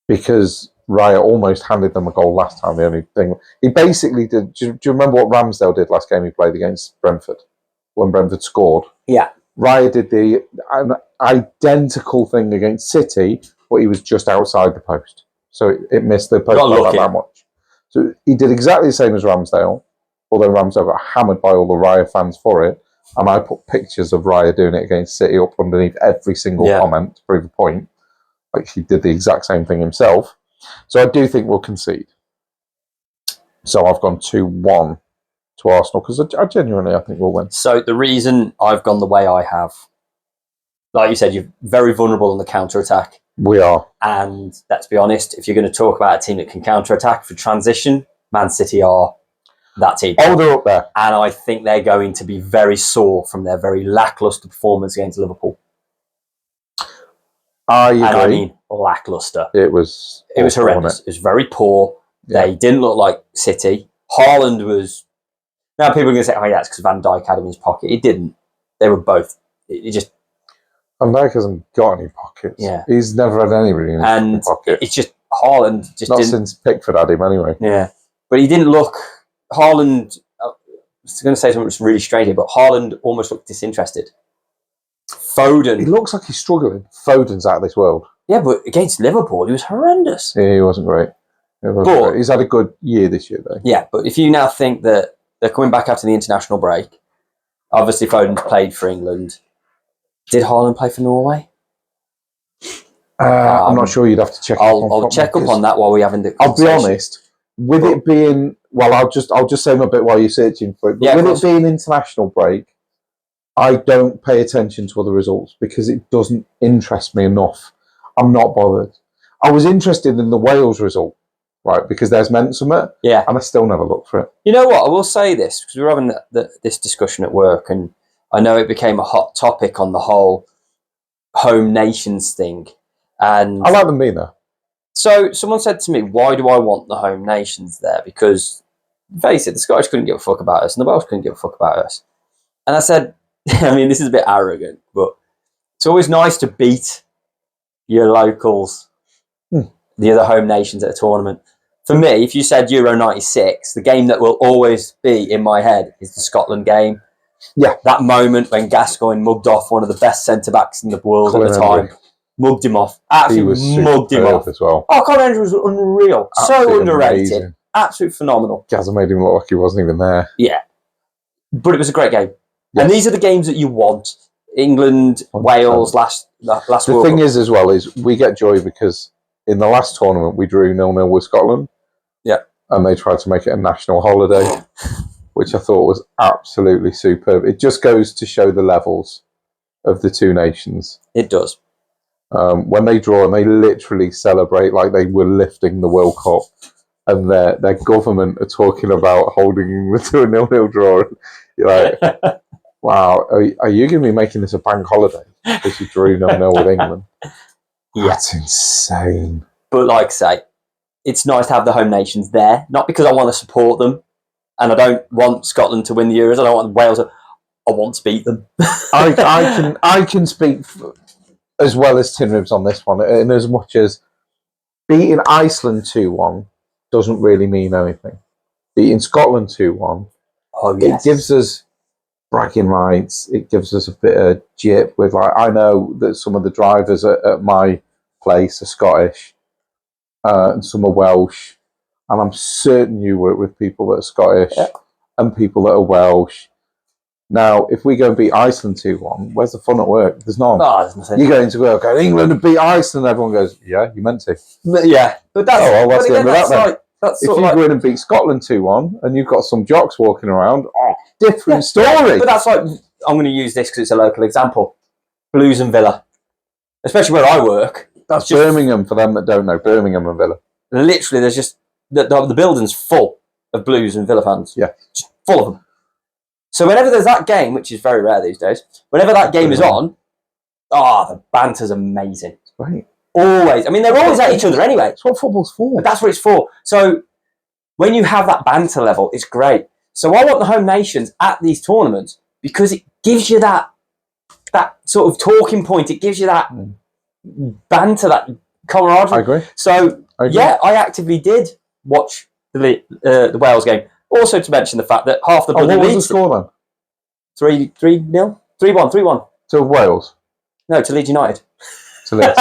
because Raya almost handed them a goal last time. The only thing he basically did. Do you remember what Ramsdale did last game he played against Brentford when Brentford scored? Yeah. Raya did an identical thing against City, but he was just outside the post. So it missed the post by that much. So he did exactly the same as Ramsdale, although Ramsdale got hammered by all the Raya fans for it. And I put pictures of Raya doing it against City up underneath every single comment to prove a point. Like he did the exact same thing himself. So I do think we'll concede. So I've gone 2-1 to Arsenal because I genuinely think we'll win. So the reason I've gone the way I have, like you said, you're very vulnerable on the counter-attack. We are. And let's be honest, if you're going to talk about a team that can counter-attack for transition, Man City are that team. Oh, they're up there. And I think they're going to be very sore from their very lacklustre performance against Liverpool. I agree. And I mean lacklustre. It was horrendous. It was very poor. Yeah. They didn't look like City. Haaland was... Now people are going to say, oh yeah, it's because Van Dijk had him in his pocket. It didn't. They were both... It just... Van Dijk hasn't got any pockets. Yeah. He's never had anybody in his pocket. It's just... Haaland just Not since Pickford had him anyway. Yeah. But he didn't look... Haaland... I was going to say something that's really straight here, but Haaland almost looked disinterested. Foden... He looks like he's struggling. Foden's out of this world. Yeah, but against Liverpool, he was horrendous. Yeah, he wasn't great. Great. He's had a good year this year, though. Yeah, but if you now think that they're coming back after the international break, obviously Foden's played for England. Did Haaland play for Norway? I'm not sure. You'd have to check. I'll check up on that while we have the I'll be honest. With it being... Well, I'll just say my bit while you're searching for it. But with it being international break, I don't pay attention to other results because it doesn't interest me enough. I'm not bothered. I was interested in the Wales result, right, because there's meant something. Yeah. And I still never looked for it. You know what? I will say this, because we were having this discussion at work, and I know it became a hot topic on the whole home nations thing. And I like them being there. So someone said to me, why do I want the home nations there? Because, face it, the Scottish couldn't give a fuck about us, and the Welsh couldn't give a fuck about us. And I said, I mean, this is a bit arrogant, but it's always nice to beat your locals, the other home nations at a tournament. For me, if you said Euro 96, the game that will always be in my head is the Scotland game. Yeah. That moment when Gascoigne mugged off one of the best centre-backs in the world at the time. Mugged him off. Absolutely mugged him off. As well. Oh, Colin Andrews was unreal. So underrated. Amazing. Absolutely phenomenal. Gazza made him look like he wasn't even there. Yeah. But it was a great game. Yes. And these are the games that you want. England, 100%. Wales, last The World thing Cup. is, as well, is we get joy because in the last tournament we drew 0-0 with Scotland. Yeah. And they tried to make it a national holiday, which I thought was absolutely superb. It just goes to show the levels of the two nations. It does. When they draw and they literally celebrate like they were lifting the World Cup, and their government are talking about holding England to a 0-0 draw. You're like, wow, are you going to be making this a bank holiday because you drew 0-0 with England? Yeah. That's insane. But like I say, it's nice to have the home nations there. Not because I want to support them, and I don't want Scotland to win the Euros. I don't want Wales. I want to beat them. I can speak as well as Tin Ribs on this one, in as much as beating Iceland 2-1 doesn't really mean anything. Beating Scotland 2-1, it gives us bragging rights. It gives us a bit of jip with, like, I know that some of the drivers at my place are Scottish and some are Welsh, and I'm certain you work with people that are Scottish and people that are Welsh. Now, if we go and beat Iceland 2-1, where's the fun at work? There's none. You go into work, go, England and beat Iceland, everyone goes, yeah, you meant to. Yeah, but that's, what's the end of that then? That's if you go in and beat Scotland 2-1 and you've got some jocks walking around, different story. Yeah, but that's like, I'm going to use this because it's a local example. Blues and Villa, especially where I work. That's Birmingham, for them that don't know, Birmingham and Villa. Literally, there's just, the building's full of Blues and Villa fans. Yeah. Just full of them. So whenever there's that game, which is very rare these days, whenever that game is on, the banter's amazing. Right. Always. I mean, they're always at each other anyway. That's what football's for. But that's what it's for. So when you have that banter level, it's great. So I want the home nations at these tournaments because it gives you that sort of talking point. It gives you that banter, that camaraderie. I agree. So, I actively did watch the Wales game. Also to mention the fact that half the bloody what was the score then? 3-0? 3-1. To Wales? No, to Leeds United. To Leeds.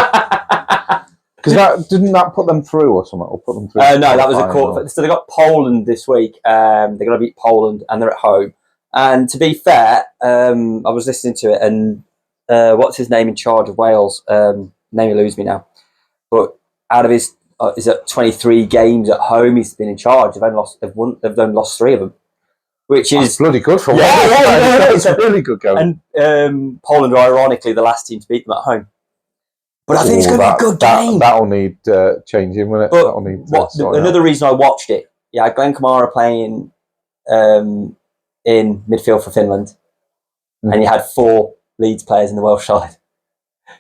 Because didn't that put them through or something? Or put them through? No, that was a quarter. So they got Poland this week. They're going to beat Poland and they're at home. And to be fair, I was listening to it and what's his name in charge of Wales? Name eludes me now. But out of his is at 23 games at home he's been in charge. They've only lost 3 of them, which is bloody good for Wales. It's a really good game. And Poland are ironically the last team to beat them at home. But I think it's going to be a good game. That'll need changing, won't it? But that'll need another reason I watched it, Glenn Kamara playing in midfield for Finland, and you had 4 Leeds players in the Welsh side.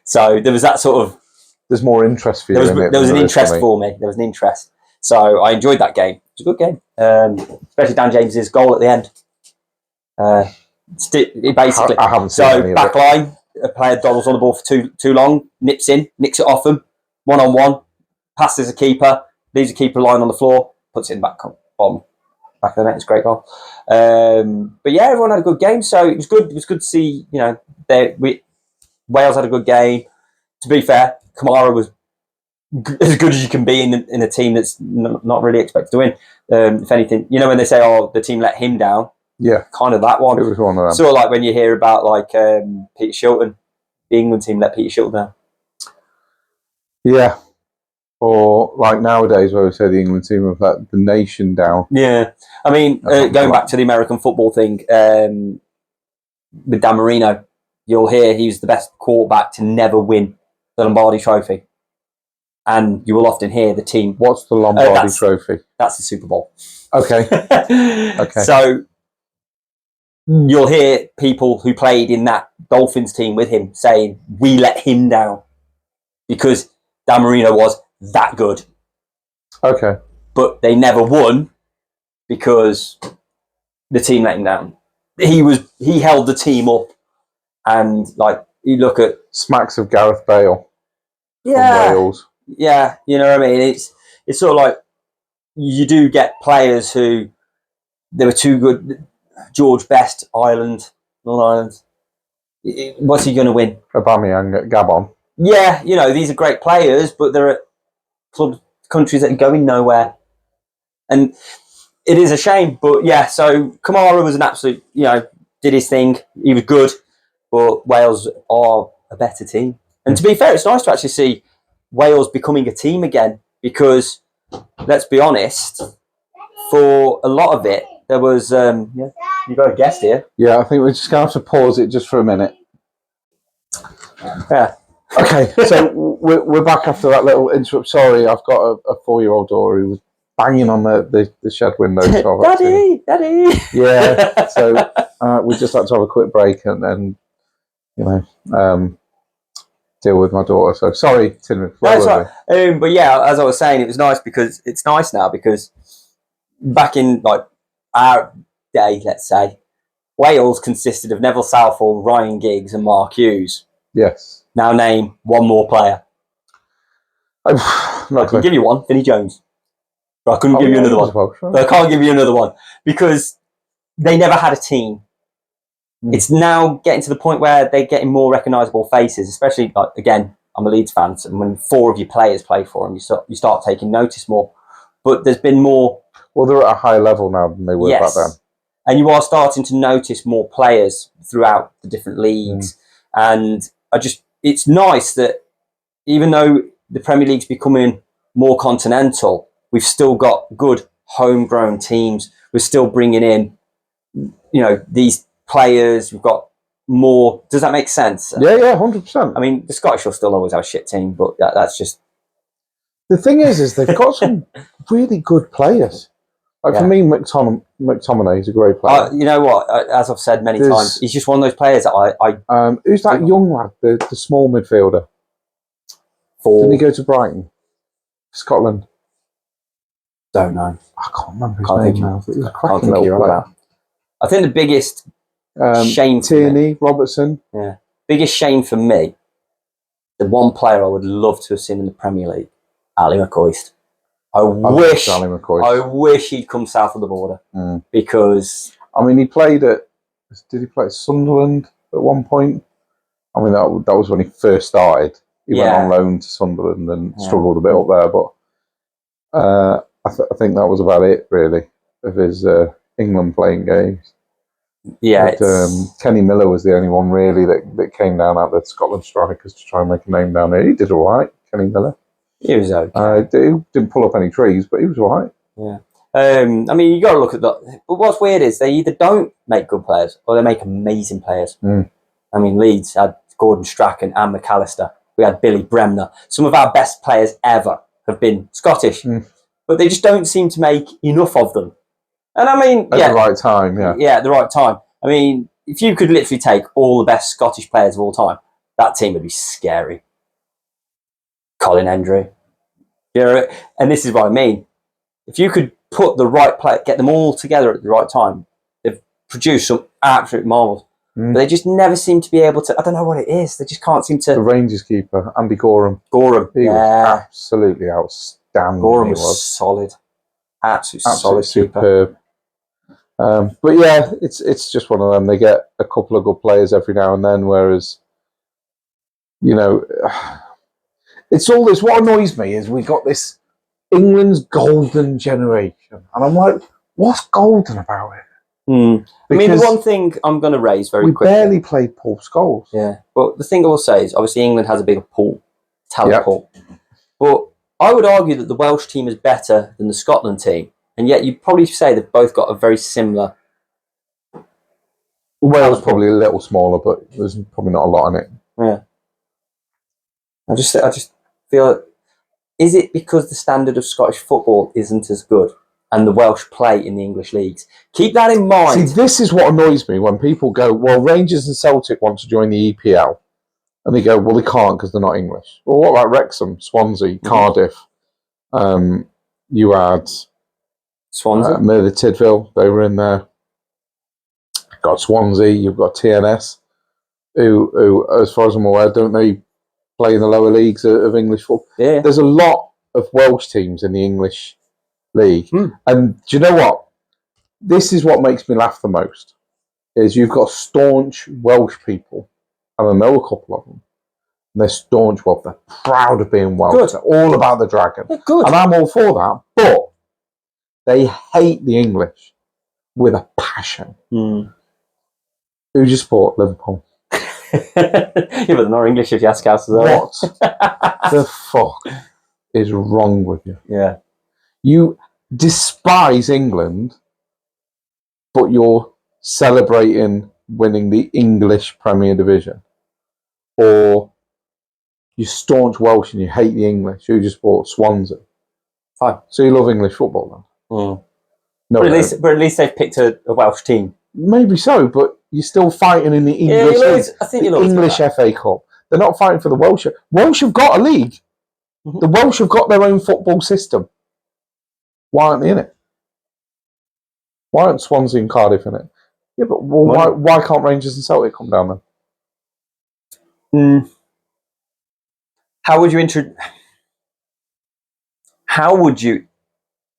So there was that sort of... There's more interest for you. There was an interest for me. There was an interest. So I enjoyed that game. It was a good game. Especially Dan James's goal at the end. Basically. I haven't seen any of back line, a player dawdles on the ball for too long, nips it off him, 1-on-1, passes a keeper, leaves a keeper lying on the floor, puts it in the back of the net. It's a great goal. But yeah, everyone had a good game, so it was good. It was good to see. Wales had a good game. To be fair, Kamara was as good as you can be in a team that's not really expected to win. If anything, when they say, the team let him down, kind of that one. It was one of them. Sort of like when you hear about Peter Shilton, the England team let Peter Shilton down. Yeah. Or like nowadays where we say the England team have let the nation down. Yeah. I mean, going back to the American football thing, with Dan Marino, you'll hear he was the best quarterback to never win the Lombardi Trophy. And you will often hear the team... What's the Lombardi Trophy? That's the Super Bowl. Okay. Okay. So you'll hear people who played in that Dolphins team with him saying, we let him down because Dan Marino was that good. Okay. But they never won because the team let him down. He held the team up, and you look at smacks of Gareth Bale from Wales. Yeah, you know what I mean? It's sort of like you do get players who they were too good. George Best, Ireland, Northern Ireland. What's he going to win? Aubameyang at Gabon. Yeah, these are great players, but they're at countries that are going nowhere. And it is a shame, but yeah, so Kamara was an absolute, did his thing. He was good, but Wales are a better team. And to be fair, it's nice to actually see Wales becoming a team again, because let's be honest, for a lot of it, there was, you got a guest here. Yeah, I think we're just going to have to pause it just for a minute. Yeah. Okay, so we're back after that little interrupt. Sorry, I've got a 4-year-old daughter who was banging on the shed window. So Daddy! Yeah, so we just had to have a quick break and then, deal with my daughter. So sorry, Tim. That's right. But yeah, as I was saying, it's nice now because back in like our day, let's say, Wales consisted of Neville Southall, Ryan Giggs, and Mark Hughes. Yes. Now name one more player. I can give you one, Vinnie Jones. But I couldn't give you another one. Well, sure. But I can't give you another one because they never had a team. It's now getting to the point where they're getting more recognisable faces, especially, like, again, I'm a Leeds fan, and when 4 of your players play for them, you start taking notice more. But there's been more... Well, they're at a higher level now than they were back then. And you are starting to notice more players throughout the different leagues. And it's nice that even though the Premier League's becoming more continental, we've still got good homegrown teams. We're still bringing in, these players. We've got more. Does that make sense? Yeah, 100%. I mean, the Scottish will still always have a shit team, but that's just... The thing is they've got some really good players. Like, for me, McTominay is a great player. You know what? As I've said many times, he's just one of those players that I who's that young lad, the small midfielder? Didn't he go to Brighton? Scotland? Don't know. I can't remember his name now. It was a cracking little player. I think the biggest shame for Tierney, Robertson. Yeah. Biggest shame for me, the one player I would love to have seen in the Premier League, Ali McCoist. I wish he'd come south of the border because... I mean, did he play at Sunderland at one point? I mean, that was when he first started. He went on loan to Sunderland and struggled a bit up there, but I think that was about it, really, of his England playing games. Yeah, but, Kenny Miller was the only one, really, that came down out the Scotland strikers to try and make a name down there. He did all right, Kenny Miller. He was okay. He didn't pull up any trees, but he was all right. Yeah. I mean, you got to look at that. But what's weird is they either don't make good players or they make amazing players. I mean, Leeds had Gordon Strachan and McAllister. We had Billy Bremner. Some of our best players ever have been Scottish, but they just don't seem to make enough of them. And I mean, at the right time, yeah, at the right time. I mean, if you could literally take all the best Scottish players of all time, that team would be scary. Colin Hendry. And this is what I mean. If you could put the right player, get them all together at the right time, they've produced some absolute marvels. But they just never seem to be able to... I don't know what it is. They just can't seem to... The Rangers keeper, Andy Gorham. He was absolutely outstanding. Gorham was solid. Absolutely superb. But yeah, it's just one of them. They get a couple of good players every now and then, whereas, it's all this. What annoys me is we got this England's golden generation, and I'm like, what's golden about it? I mean, the one thing I'm going to raise very quickly... We barely played Paul Scholes. Yeah, but the thing I will say is, obviously, England has a bigger talent pool. But I would argue that the Welsh team is better than the Scotland team, and yet you'd probably say they've both got a very similar... Wales probably a little smaller, but there's probably not a lot in it. Yeah. I just feel... Is it because the standard of Scottish football isn't as good and the Welsh play in the English leagues? Keep that in mind. See, this is what annoys me when people go, well, Rangers and Celtic want to join the EPL. And they go, well, they can't because they're not English. Well, what about Wrexham, Swansea, Cardiff? You had Swansea, Merthyr Tydfil, they were in there. Got Swansea, you've got TNS, who, as far as I'm aware, don't they play in the lower leagues of English football? Yeah. There's a lot of Welsh teams in the English league. And do you know what? This is what makes me laugh the most, is you've got staunch Welsh people, and I know a couple of them, and they're staunch Welsh. They're proud of being Welsh. Good. They're all about the dragon. Yeah, good. And I'm all for that, but they hate the English with a passion. Who do you support? Liverpool. Yeah, but they're not English if you ask us. What the fuck is wrong with you? Yeah. You despise England, but you're celebrating winning the English Premier Division. Or you staunch Welsh and you hate the English. You just bought Swansea. Fine. So you love English football then? Mm. No, but at least they've picked a Welsh team. Maybe so, but you're still fighting in the English league. I think the English FA Cup. They're not fighting for the Welsh. Welsh have got a league. Mm-hmm. The Welsh have got their own football system. Why aren't they in it? Why aren't Swansea and Cardiff in it? Yeah, but why can't Rangers and Celtic come down then? How would you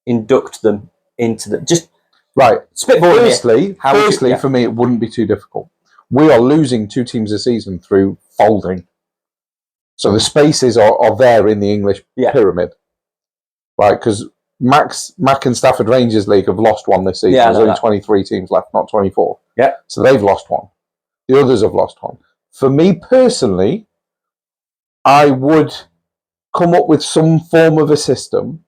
induct them into the just right? Firstly, yeah. For me, it wouldn't be too difficult. We are losing 2 teams a season through folding, so the spaces are there in the English pyramid, right? Because Mac and Stafford Rangers League have lost one this season. There's only 23 teams left, not 24. Yeah, so they've lost one. The others have lost one. For me personally, I would come up with some form of a system,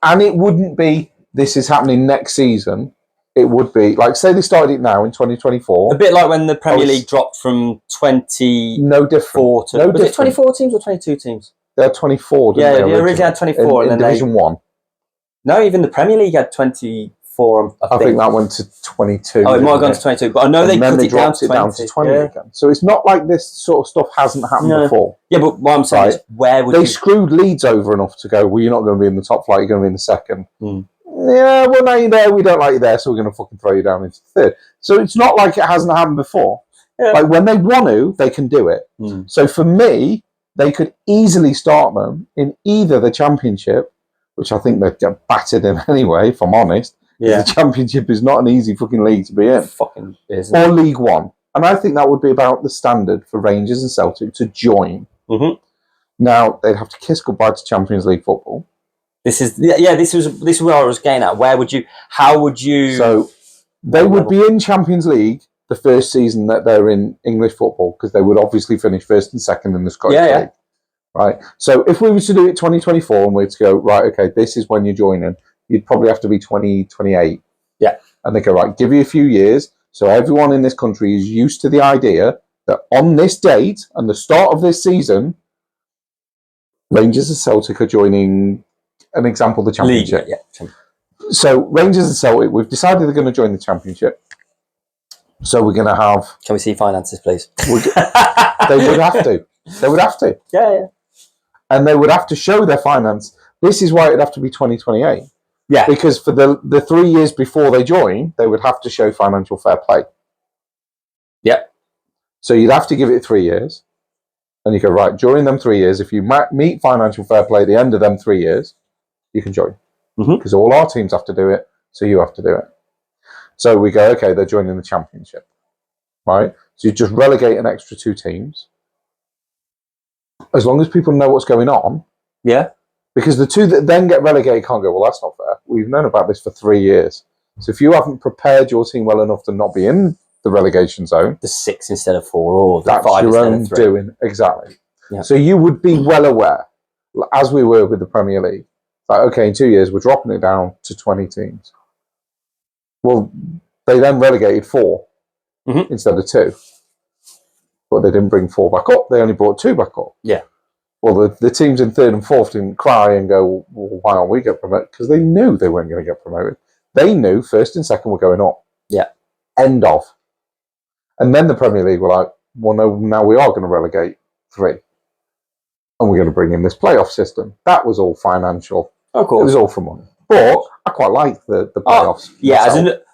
and it wouldn't be this is happening next season. It would be like, say they started it now in 2024. A bit like when the Premier League dropped from 20. No different. Was it 24 teams or 22 teams? They had 24. Yeah, they originally had 24, in and then Division 1. No, even the Premier League had 24. I think that went to 22. Oh, it might have gone to 22, but I know they cut it down to 20 again. So it's not like this sort of stuff hasn't happened before. Yeah, but what I'm saying is, where would they screwed Leeds over enough to go, well, you're not going to be in the top flight, you're going to be in the second. Yeah, well, now you're there, we don't like you there, so we're going to fucking throw you down into third. So it's not like it hasn't happened before. Yeah. Like, when they want to, they can do it. So for me, they could easily start them in either the Championship, which I think they'd get battered in anyway, if I'm honest. Yeah. The Championship is not an easy fucking league to be in. Fucking isn't. Or League One. And I think that would be about the standard for Rangers and Celtic to join. Now, they'd have to kiss goodbye to Champions League football. This is where I was getting at. How would you... So, they would be in Champions League the first season that they're in English football, because they would obviously finish first and second in the Scottish League. Yeah. Right? So, if we were to do it 2024 and we were to go, right, okay, this is when you're joining, you'd probably have to be 2028. Yeah. And they go, right, give you a few years, so everyone in this country is used to the idea that on this date and the start of this season, Rangers and Celtic are joining, an example, the Championship. League, yeah. So Rangers and Celtic, we've decided they're going to join the Championship. So we're going to have... Can we see finances, please? They would have to. They would have to. Yeah. And they would have to show their finance. This is why it'd have to be 2028. Yeah. Because for the 3 years before they join, they would have to show financial fair play. Yeah. So you'd have to give it 3 years. And you go, right, during them 3 years, if you meet financial fair play at the end of them 3 years, you can join. Because all our teams have to do it, so you have to do it. So we go, okay, they're joining the Championship. Right? So you just relegate an extra 2 teams. As long as people know what's going on. Yeah. Because the 2 that then get relegated can't go, well, that's not fair. We've known about this for 3 years. So if you haven't prepared your team well enough to not be in the relegation zone, the 6 instead of 4, or the that's 5 your instead own of 3. doing. Exactly. Yeah. So you would be well aware, as we were with the Premier League, like, okay, in 2 years, we're dropping it down to 20 teams. Well, they then relegated 4 instead of 2. But they didn't bring 4 back up. They only brought 2 back up. Yeah. Well, the teams in 3rd and 4th didn't cry and go, well, why aren't we get promoted? Because they knew they weren't going to get promoted. They knew 1st and 2nd were going up. Yeah. End of. And then the Premier League were like, well, no, now we are going to relegate 3. And we're going to bring in this playoff system. That was all financial. Of course. It was all for money. But I quite like the playoffs.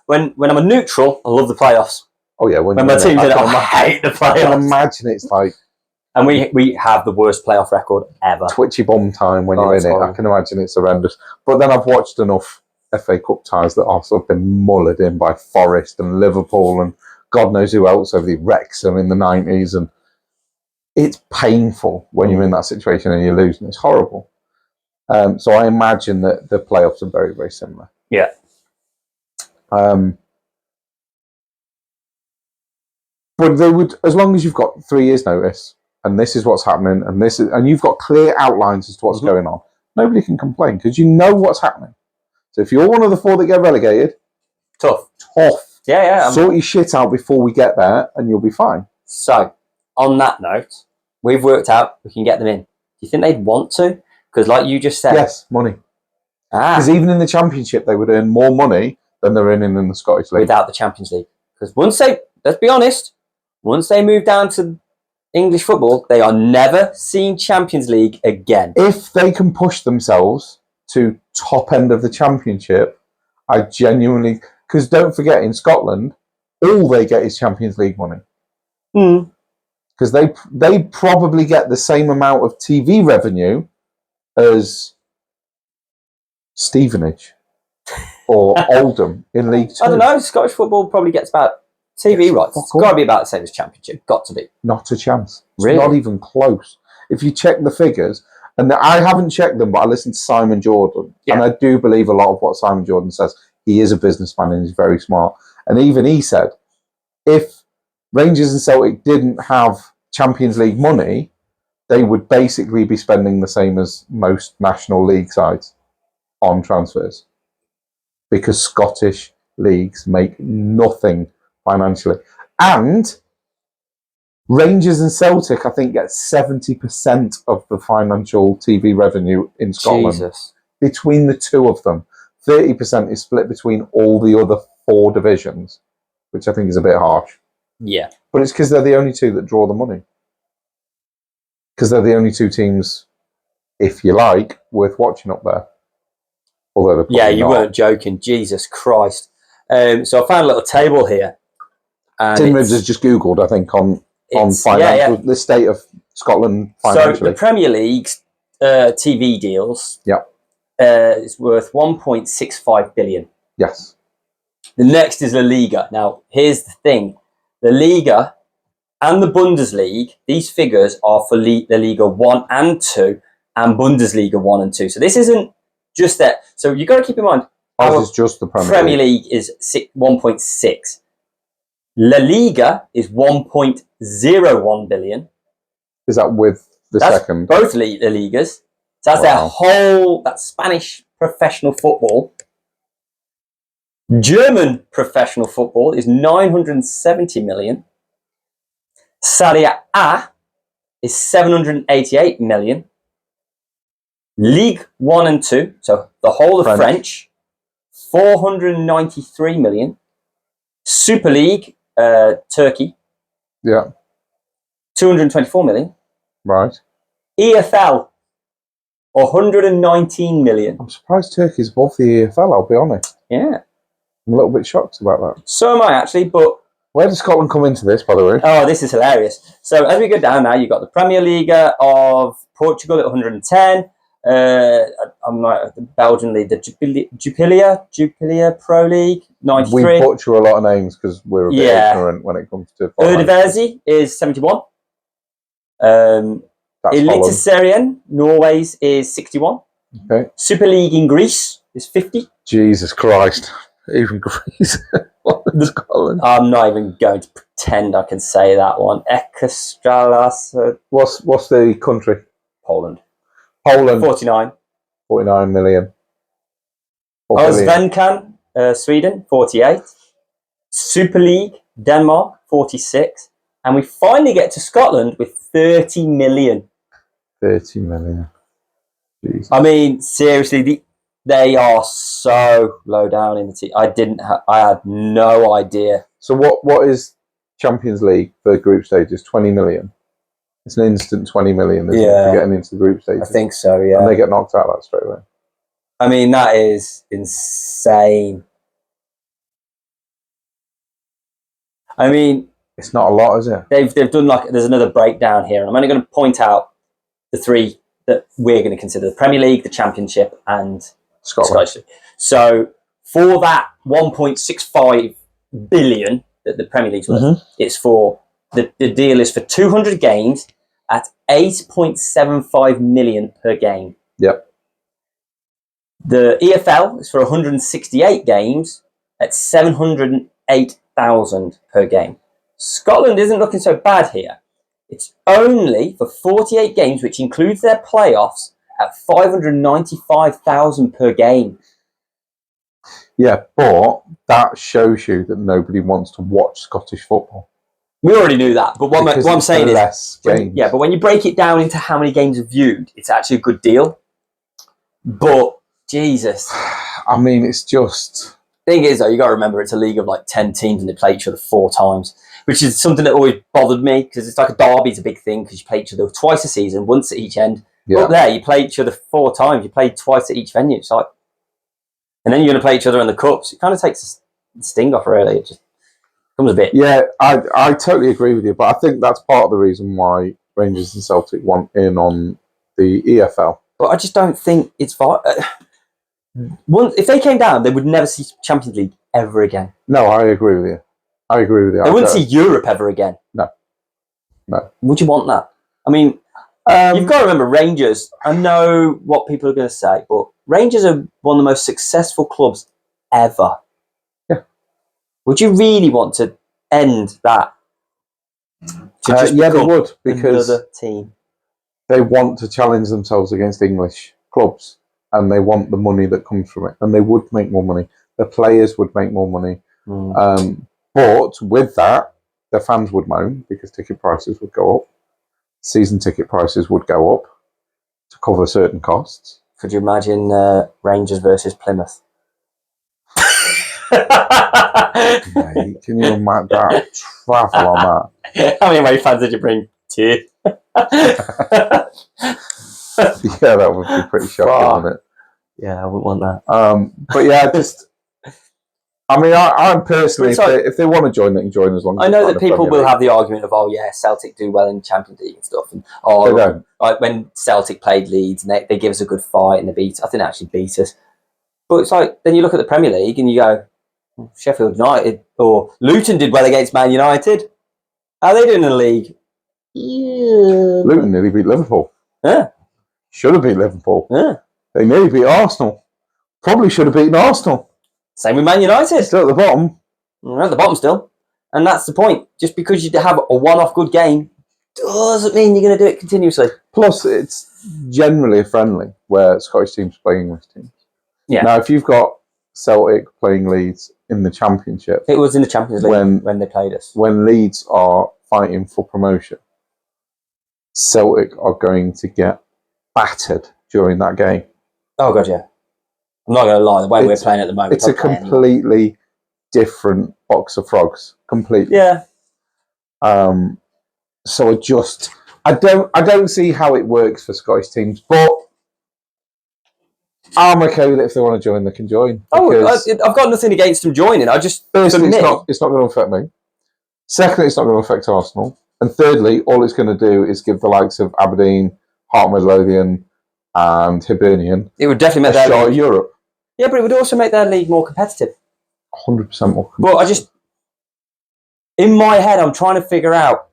When I'm a neutral, I love the playoffs. Oh, yeah. When my team's in it, I hate the playoffs. I can imagine it's like... And we have the worst playoff record ever. Twitchy bum time when you're in it. Horrible. I can imagine it's horrendous. But then I've watched enough FA Cup ties that have sort of been mullered in by Forest and Liverpool and God knows who else over the Wrexham in the 90s. And it's painful when you're in that situation and you're losing. It's horrible. So I imagine that the playoffs are very, very similar. Yeah. But they would, as long as you've got 3 years' notice, and this is what's happening, and you've got clear outlines as to what's going on, nobody can complain because you know what's happening. So if you're one of the 4 that get relegated, tough. Yeah. Sort your shit out before we get there, and you'll be fine. So, on that note, we've worked out we can get them in. Do you think they'd want to? Because, like you just said, yes, money. Because even in the Championship, they would earn more money than they're earning in the Scottish League without the Champions League. Because let's be honest, once they move down to English football, they are never seeing Champions League again. If they can push themselves to top end of the Championship, I genuinely... Because don't forget, in Scotland, all they get is Champions League money. Because they probably get the same amount of TV revenue as Stevenage or Oldham in League Two. I don't know. Scottish football probably gets about TV rights. It's got to be about the same as Championship. Got to be. Not a chance. It's really? Not even close. If you check the figures, and I haven't checked them, but I listened to Simon Jordan, and I do believe a lot of what Simon Jordan says. He is a businessman and he's very smart. And even he said, if Rangers and Celtic didn't have Champions League money, they would basically be spending the same as most National League sides on transfers. Because Scottish leagues make nothing financially. And Rangers and Celtic, I think, get 70% of the financial TV revenue in Scotland. Jesus. Between the two of them. 30% is split between all the other 4 divisions, which I think is a bit harsh. Yeah. But it's because they're the only 2 that draw the money. Because they're the only 2 teams, if you like, worth watching up there. Although you weren't joking. Jesus Christ. So I found a little table here. Tim Ribs has just Googled, I think, on financial, the state of Scotland financially. So the Premier League's TV deals is worth 1.65 billion. Yes. The next is La Liga. Now, here's the thing. La Liga and the Bundesliga, these figures are for La Liga 1 and 2 and Bundesliga 1 and 2. So this isn't just that. So you've got to keep in mind, ours is just the Premier League is 1.6. La Liga is 1.01 billion. Is that with that's second? Both La Ligas. So that's that Spanish professional football. German professional football is 970 million. Serie A is 788 million. League 1 and 2, so the whole of French 493 million. Super League, Turkey. 224 million. Right. EFL, 119 million. I'm surprised Turkey's above the EFL, I'll be honest. Yeah. I'm a little bit shocked about that. So am I, actually, but... Where does Scotland come into this, by the way? Oh, this is hilarious. So as we go down now, you've got the Premier League of Portugal at 110. I'm not the Belgian league, the Jupiler Pro League, 93. We butcher a lot of names because we're a bit ignorant when it comes to... Eredivisie is 71. Eliteserien, Norway's is 61. Okay. Super League in Greece is 50. Jesus Christ. Even Greece. Scotland. I'm not even going to pretend I can say that one. Ekstralas. What's the country? Poland. 49 million. Allsvenskan, Sweden, 48. Super League, Denmark, 46. And we finally get to Scotland with 30 million. 30 million. Jeez. I mean, seriously, they are so low down in the team. I had no idea. So what is Champions League for group stages? 20 million. It's an instant 20 million, isn't it, for getting into the group stages? I think so, yeah. And they get knocked out that straight away. I mean, that is insane. I mean... It's not a lot, is it? They've done there's another breakdown here. And I'm only going to point out the 3 that we're going to consider. The Premier League, the Championship, and Scotland. So for that 1.65 billion that the Premier League's worth, it's for... The deal is for 200 games at 8.75 million per game. Yep. The EFL is for 168 games at 708,000 per game. Scotland isn't looking so bad here. It's only for 48 games, which includes their playoffs, at 595,000 per game. Yeah, but that shows you that nobody wants to watch Scottish football. We already knew that, but what I'm saying is, less games. But when you break it down into how many games are viewed, it's actually a good deal. But Jesus, I mean, it's just. Thing is, though, you got to remember it's a league of like 10 teams and they play each other 4 times, which is something that always bothered me because it's like a derby is a big thing because you play each other twice a season, once at each end. Yeah. Up there, you play each other 4 times. You play twice at each venue. It's like, and then you're going to play each other in the cups. It kind of takes the sting off, really. It just comes a bit. Yeah, I totally agree with you, but I think that's part of the reason why Rangers and Celtic want in on the EFL. But I just don't think it's far. If they came down, they would never see Champions League ever again. No, I agree with you. They wouldn't see Europe ever again. No. Would you want that? I mean, you've got to remember Rangers. I know what people are going to say, but Rangers are one of the most successful clubs ever. Yeah. Would you really want to end that? Yeah, they would, because another team. They want to challenge themselves against English clubs, and they want the money that comes from it, and they would make more money. The players would make more money. But with that, the fans would moan because ticket prices would go up. Season ticket prices would go up to cover certain costs. Could you imagine Rangers versus Plymouth? Mate, can you imagine that travel on that? How many away fans did you bring? 2. Yeah, that would be pretty shocking, wouldn't it? Yeah, I wouldn't want that. But yeah, I'm personally, if they want to join, they can join as long as. I know that people will have the argument of, oh yeah, Celtic do well in Champions League and stuff, and they don't. Like when Celtic played Leeds and they give us a good fight and they beat. I think they actually beat us. But it's like then you look at the Premier League and you go, Sheffield United or Luton did well against Man United. How are they doing in the league? Yeah. Luton nearly beat Liverpool. Yeah. Should have beat Liverpool. Yeah. They nearly beat Arsenal. Probably should have beaten Arsenal. Same with Man United. Still at the bottom. We're at the bottom still. And that's the point. Just because you have a one-off good game doesn't mean you're going to do it continuously. Plus, it's generally a friendly where Scottish teams play English teams. Yeah. Now, if you've got Celtic playing Leeds in the Championship... It was in the Champions League when they played us. When Leeds are fighting for promotion, Celtic are going to get battered during that game. Oh, God, yeah. I'm not going to lie, the way we're playing at the moment... It's a completely different box of frogs. Completely. Yeah. So I don't see how it works for Scottish teams, but I'm okay with it. If they want to join, they can join. I've got nothing against them joining. Firstly, it's not going to affect me. Secondly, it's not going to affect Arsenal. And thirdly, all it's going to do is give the likes of Aberdeen, Heart Midlothian, and Hibernian it would definitely make their shot of Europe. Yeah, but it would also make their league more competitive. 100% more competitive. But in my head, I'm trying to figure out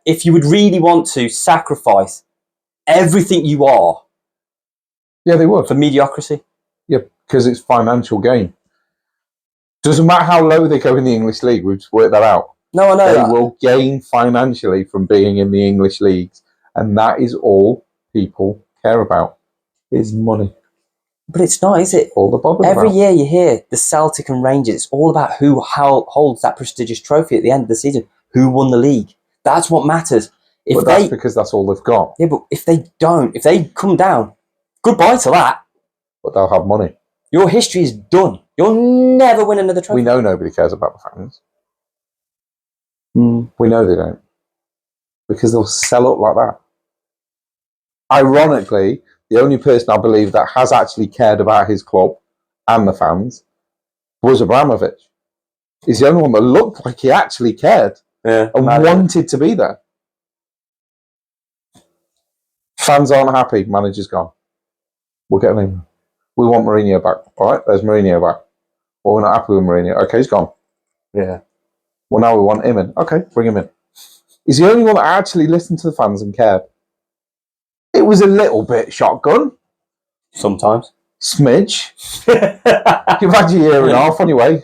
if you would really want to sacrifice everything you are. Yeah, they would. For mediocrity. Yeah, because it's financial gain. Doesn't matter how low they go in the English league, we've just worked that out. No, I know They will gain financially from being in the English leagues. And that is all people care about, is money. But it's not, is it? All the bother Every year you hear the Celtic and Rangers, it's all about who holds that prestigious trophy at the end of the season. Who won the league? That's what matters. But that's because that's all they've got. Yeah, but if they come down, goodbye to that. But they'll have money. Your history is done. You'll never win another trophy. We know nobody cares about the fans. We know they don't. Because they'll sell up like that. Ironically, the only person I believe that has actually cared about his club and the fans was Abramovich. He's the only one that looked like he actually cared and wanted to be there. Fans aren't happy. Manager's gone. We'll get him. We want Mourinho back. All right, there's Mourinho back. Well, we're not happy with Mourinho. Okay, he's gone. Yeah. Well, now we want him in. Okay, bring him in. He's the only one that actually listened to the fans and cared. It was a little bit shotgun. Sometimes. Smidge. You've had your year and a half on your way.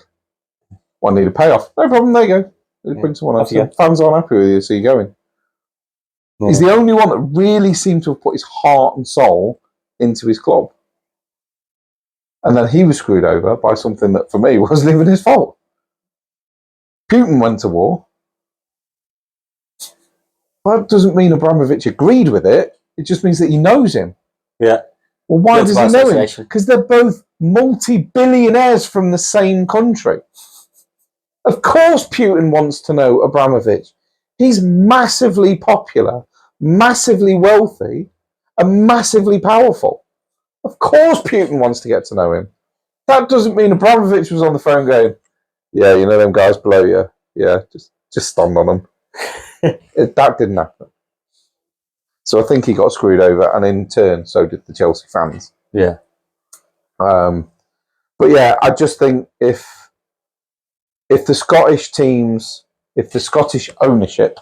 One need a payoff. No problem, there you go. Bring someone else. Fans aren't happy with you, so you're going. He's the only one that really seemed to have put his heart and soul into his club. And then he was screwed over by something that, for me, wasn't even his fault. Putin went to war. That doesn't mean Abramovich agreed with it. It just means that he knows him. Yeah. Well, why does he know him? Because they're both multi-billionaires from the same country. Of course Putin wants to know Abramovich. He's massively popular, massively wealthy, and massively powerful. Of course Putin wants to get to know him. That doesn't mean Abramovich was on the phone going, yeah, you know them guys below you. Yeah, just stand on them. That didn't happen. So I think he got screwed over, and in turn, so did the Chelsea fans. Yeah. But yeah, I just think if the Scottish teams, if the Scottish ownership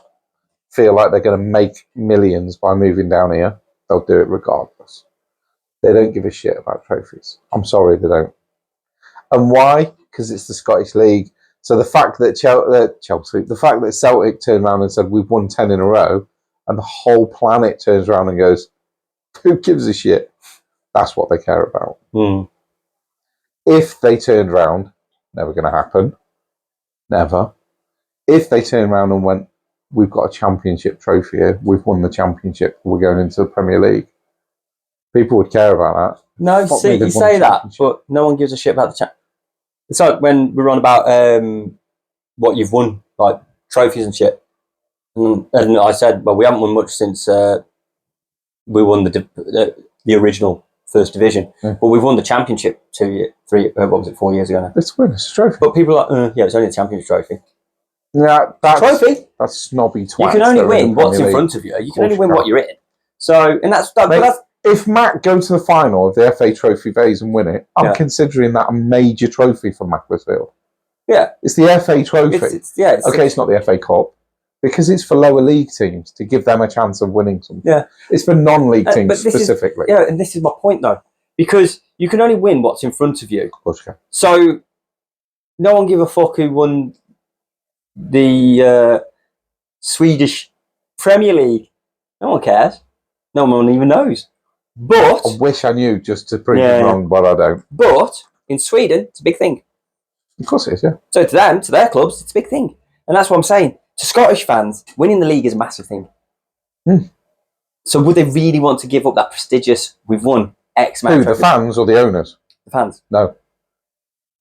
feel like they're going to make millions by moving down here, they'll do it regardless. They don't give a shit about trophies. I'm sorry, they don't. And why? Because it's the Scottish League. So the fact that Chelsea, the fact that Celtic turned around and said we've won 10 in a row, and the whole planet turns around and goes, who gives a shit? That's what they care about. If they turned around, never going to happen. Never. If they turned around and went, we've got a championship trophy here, we've won the championship, we're going into the Premier League, people would care about that. No, see, you say that, but no one gives a shit about the champ. It's like when we were on about what you've won, like trophies and shit. And I said, well, we haven't won much since we won the original First Division, but we've won the championship 4 years ago now. It's a trophy. But people are like, yeah, it's only a championship trophy. Yeah, that's trophy. That's snobby twat. You can only win what's in front of you. You can only win what you're in. So, and that's if Matt go to the final of the FA Trophy Vase and win it, I'm considering that a major trophy for Macclesfield. Yeah, it's the FA Trophy. It's not the FA Cup because it's for lower league teams to give them a chance of winning something. Yeah, it's for non-league teams specifically. And this is my point though, because you can only win what's in front of you. Of course you can. So, no one give a fuck who won the Swedish Premier League. No one cares. No one even knows. But I wish I knew just to prove it wrong, but I don't. But in Sweden, it's a big thing. Of course it is, yeah. So to them, to their clubs, it's a big thing. And that's what I'm saying. To Scottish fans, winning the league is a massive thing. So would they really want to give up that prestigious, we've won X amount? Who, the fans or the owners? The fans. No.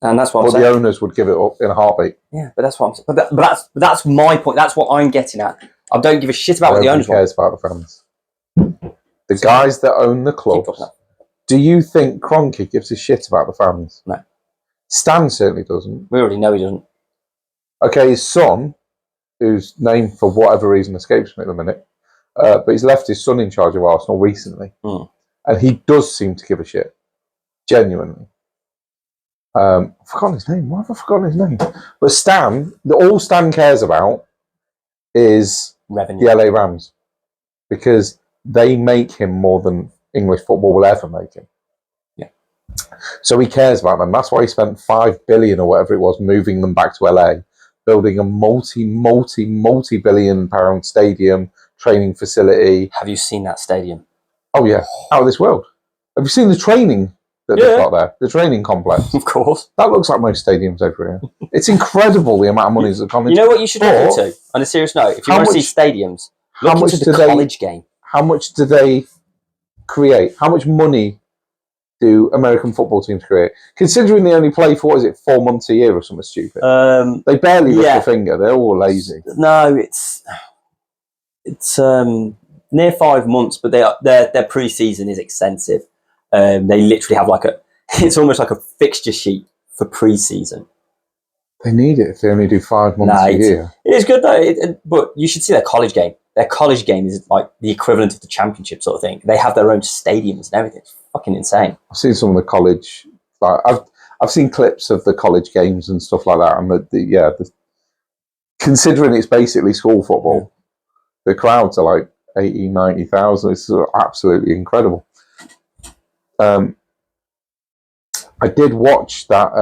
And that's what I'm saying. The owners would give it up in a heartbeat. Yeah, but that's what I'm saying. But that's my point. That's what I'm getting at. I don't give a shit about what the owners want. Nobody cares about the fans. The guys that own the clubs. Do you think Kroenke gives a shit about the fans? No. Stan certainly doesn't. We already know he doesn't. Okay, his son, whose name for whatever reason escapes me at the minute, but he's left his son in charge of Arsenal recently. And he does seem to give a shit. Genuinely. I've forgotten his name. Why have I forgotten his name? But Stan, all Stan cares about is revenue. The LA Rams. Because they make him more than English football will ever make him. Yeah. So he cares about them. That's why he spent $5 billion or whatever it was moving them back to LA, building a multi-billion pound stadium, training facility. Have you seen that stadium? Oh yeah, out of this world. Have you seen the training that they've got there? The training complex. Of course. That looks like most stadiums over here. It's incredible the amount of money that's gone into. You know what you should look into? On a serious note, if you want to see stadiums, look into the college game. How much do they create? How much money do American football teams create? Considering they only play for, 4 months a year or something stupid. They barely lift a finger. They're all lazy. No, it's near 5 months, but their pre-season is extensive. They literally have it's almost like a fixture sheet for pre-season. They need it if they only do 5 months a year. It is good though, but you should see their college game. Their college game is like the equivalent of the championship sort of thing. They have their own stadiums and everything. It's fucking insane. I've seen some of the college, I've seen clips of the college games and stuff like that, and considering it's basically school football, the crowds are like 80, 90,000. It's absolutely incredible. I did watch that.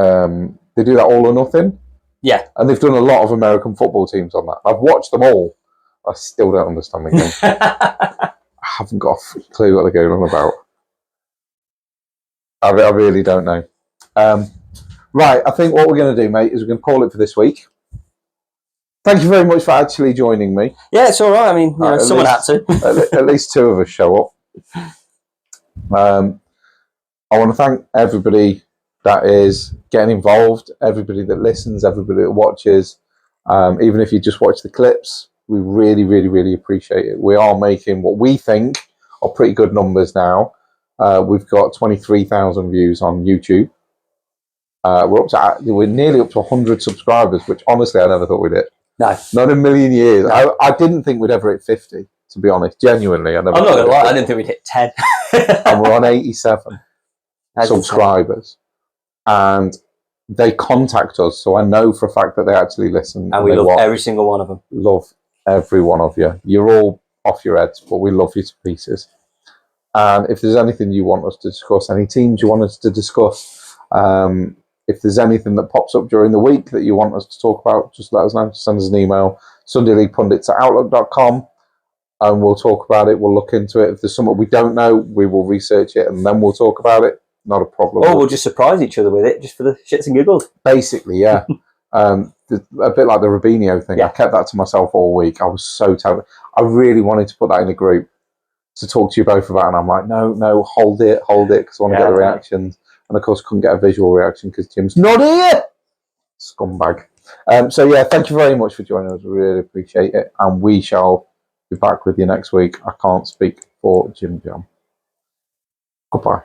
They do that All or Nothing Yeah. And they've done a lot of American football teams on that. I've watched them all. I still don't understand the game. I haven't got a clue what they're going on about. I really don't know. Right, I think what we're going to do, mate, is we're going to call it for this week. Thank you very much for actually joining me. Yeah, it's all right. I mean, someone had to. At least two of us show up. I want to thank everybody that is getting involved, everybody that listens, everybody that watches. Even if you just watch the clips, we really, really, really appreciate it. We are making what we think are pretty good numbers now. We've got 23,000 views on YouTube. We're nearly up to 100 subscribers, which honestly I never thought we'd hit. No, not in a million years. No. I didn't think we'd ever hit 50. To be honest, genuinely, I'm not gonna lie. I didn't think we'd hit 10. And we're on 87 subscribers, and they contact us, so I know for a fact that they actually listen. And we love every single one of them. Love every one of you. You're all off your heads, but we love you to pieces. And if there's anything you want us to discuss, any teams you want us to discuss, if there's anything that pops up during the week that you want us to talk about, just let us know. Just send us an email, sundayleaguepundits@outlook.com, and we'll talk about it. We'll look into it. If there's something we don't know, we will research it, and then we'll talk about it. Not a problem. Or we'll just surprise each other with it, just for the shits and giggles. Basically, yeah. A bit like the Rubinho thing. Yeah. I kept that to myself all week. I was so tired. I really wanted to put that in the group to talk to you both about, and I'm like, no, hold it, because I want to get the reactions. And of course, couldn't get a visual reaction because Jim's not here. Scumbag. So yeah, thank you very much for joining us. We really appreciate it, and we shall be back with you next week. I can't speak for Jim Jam. Goodbye.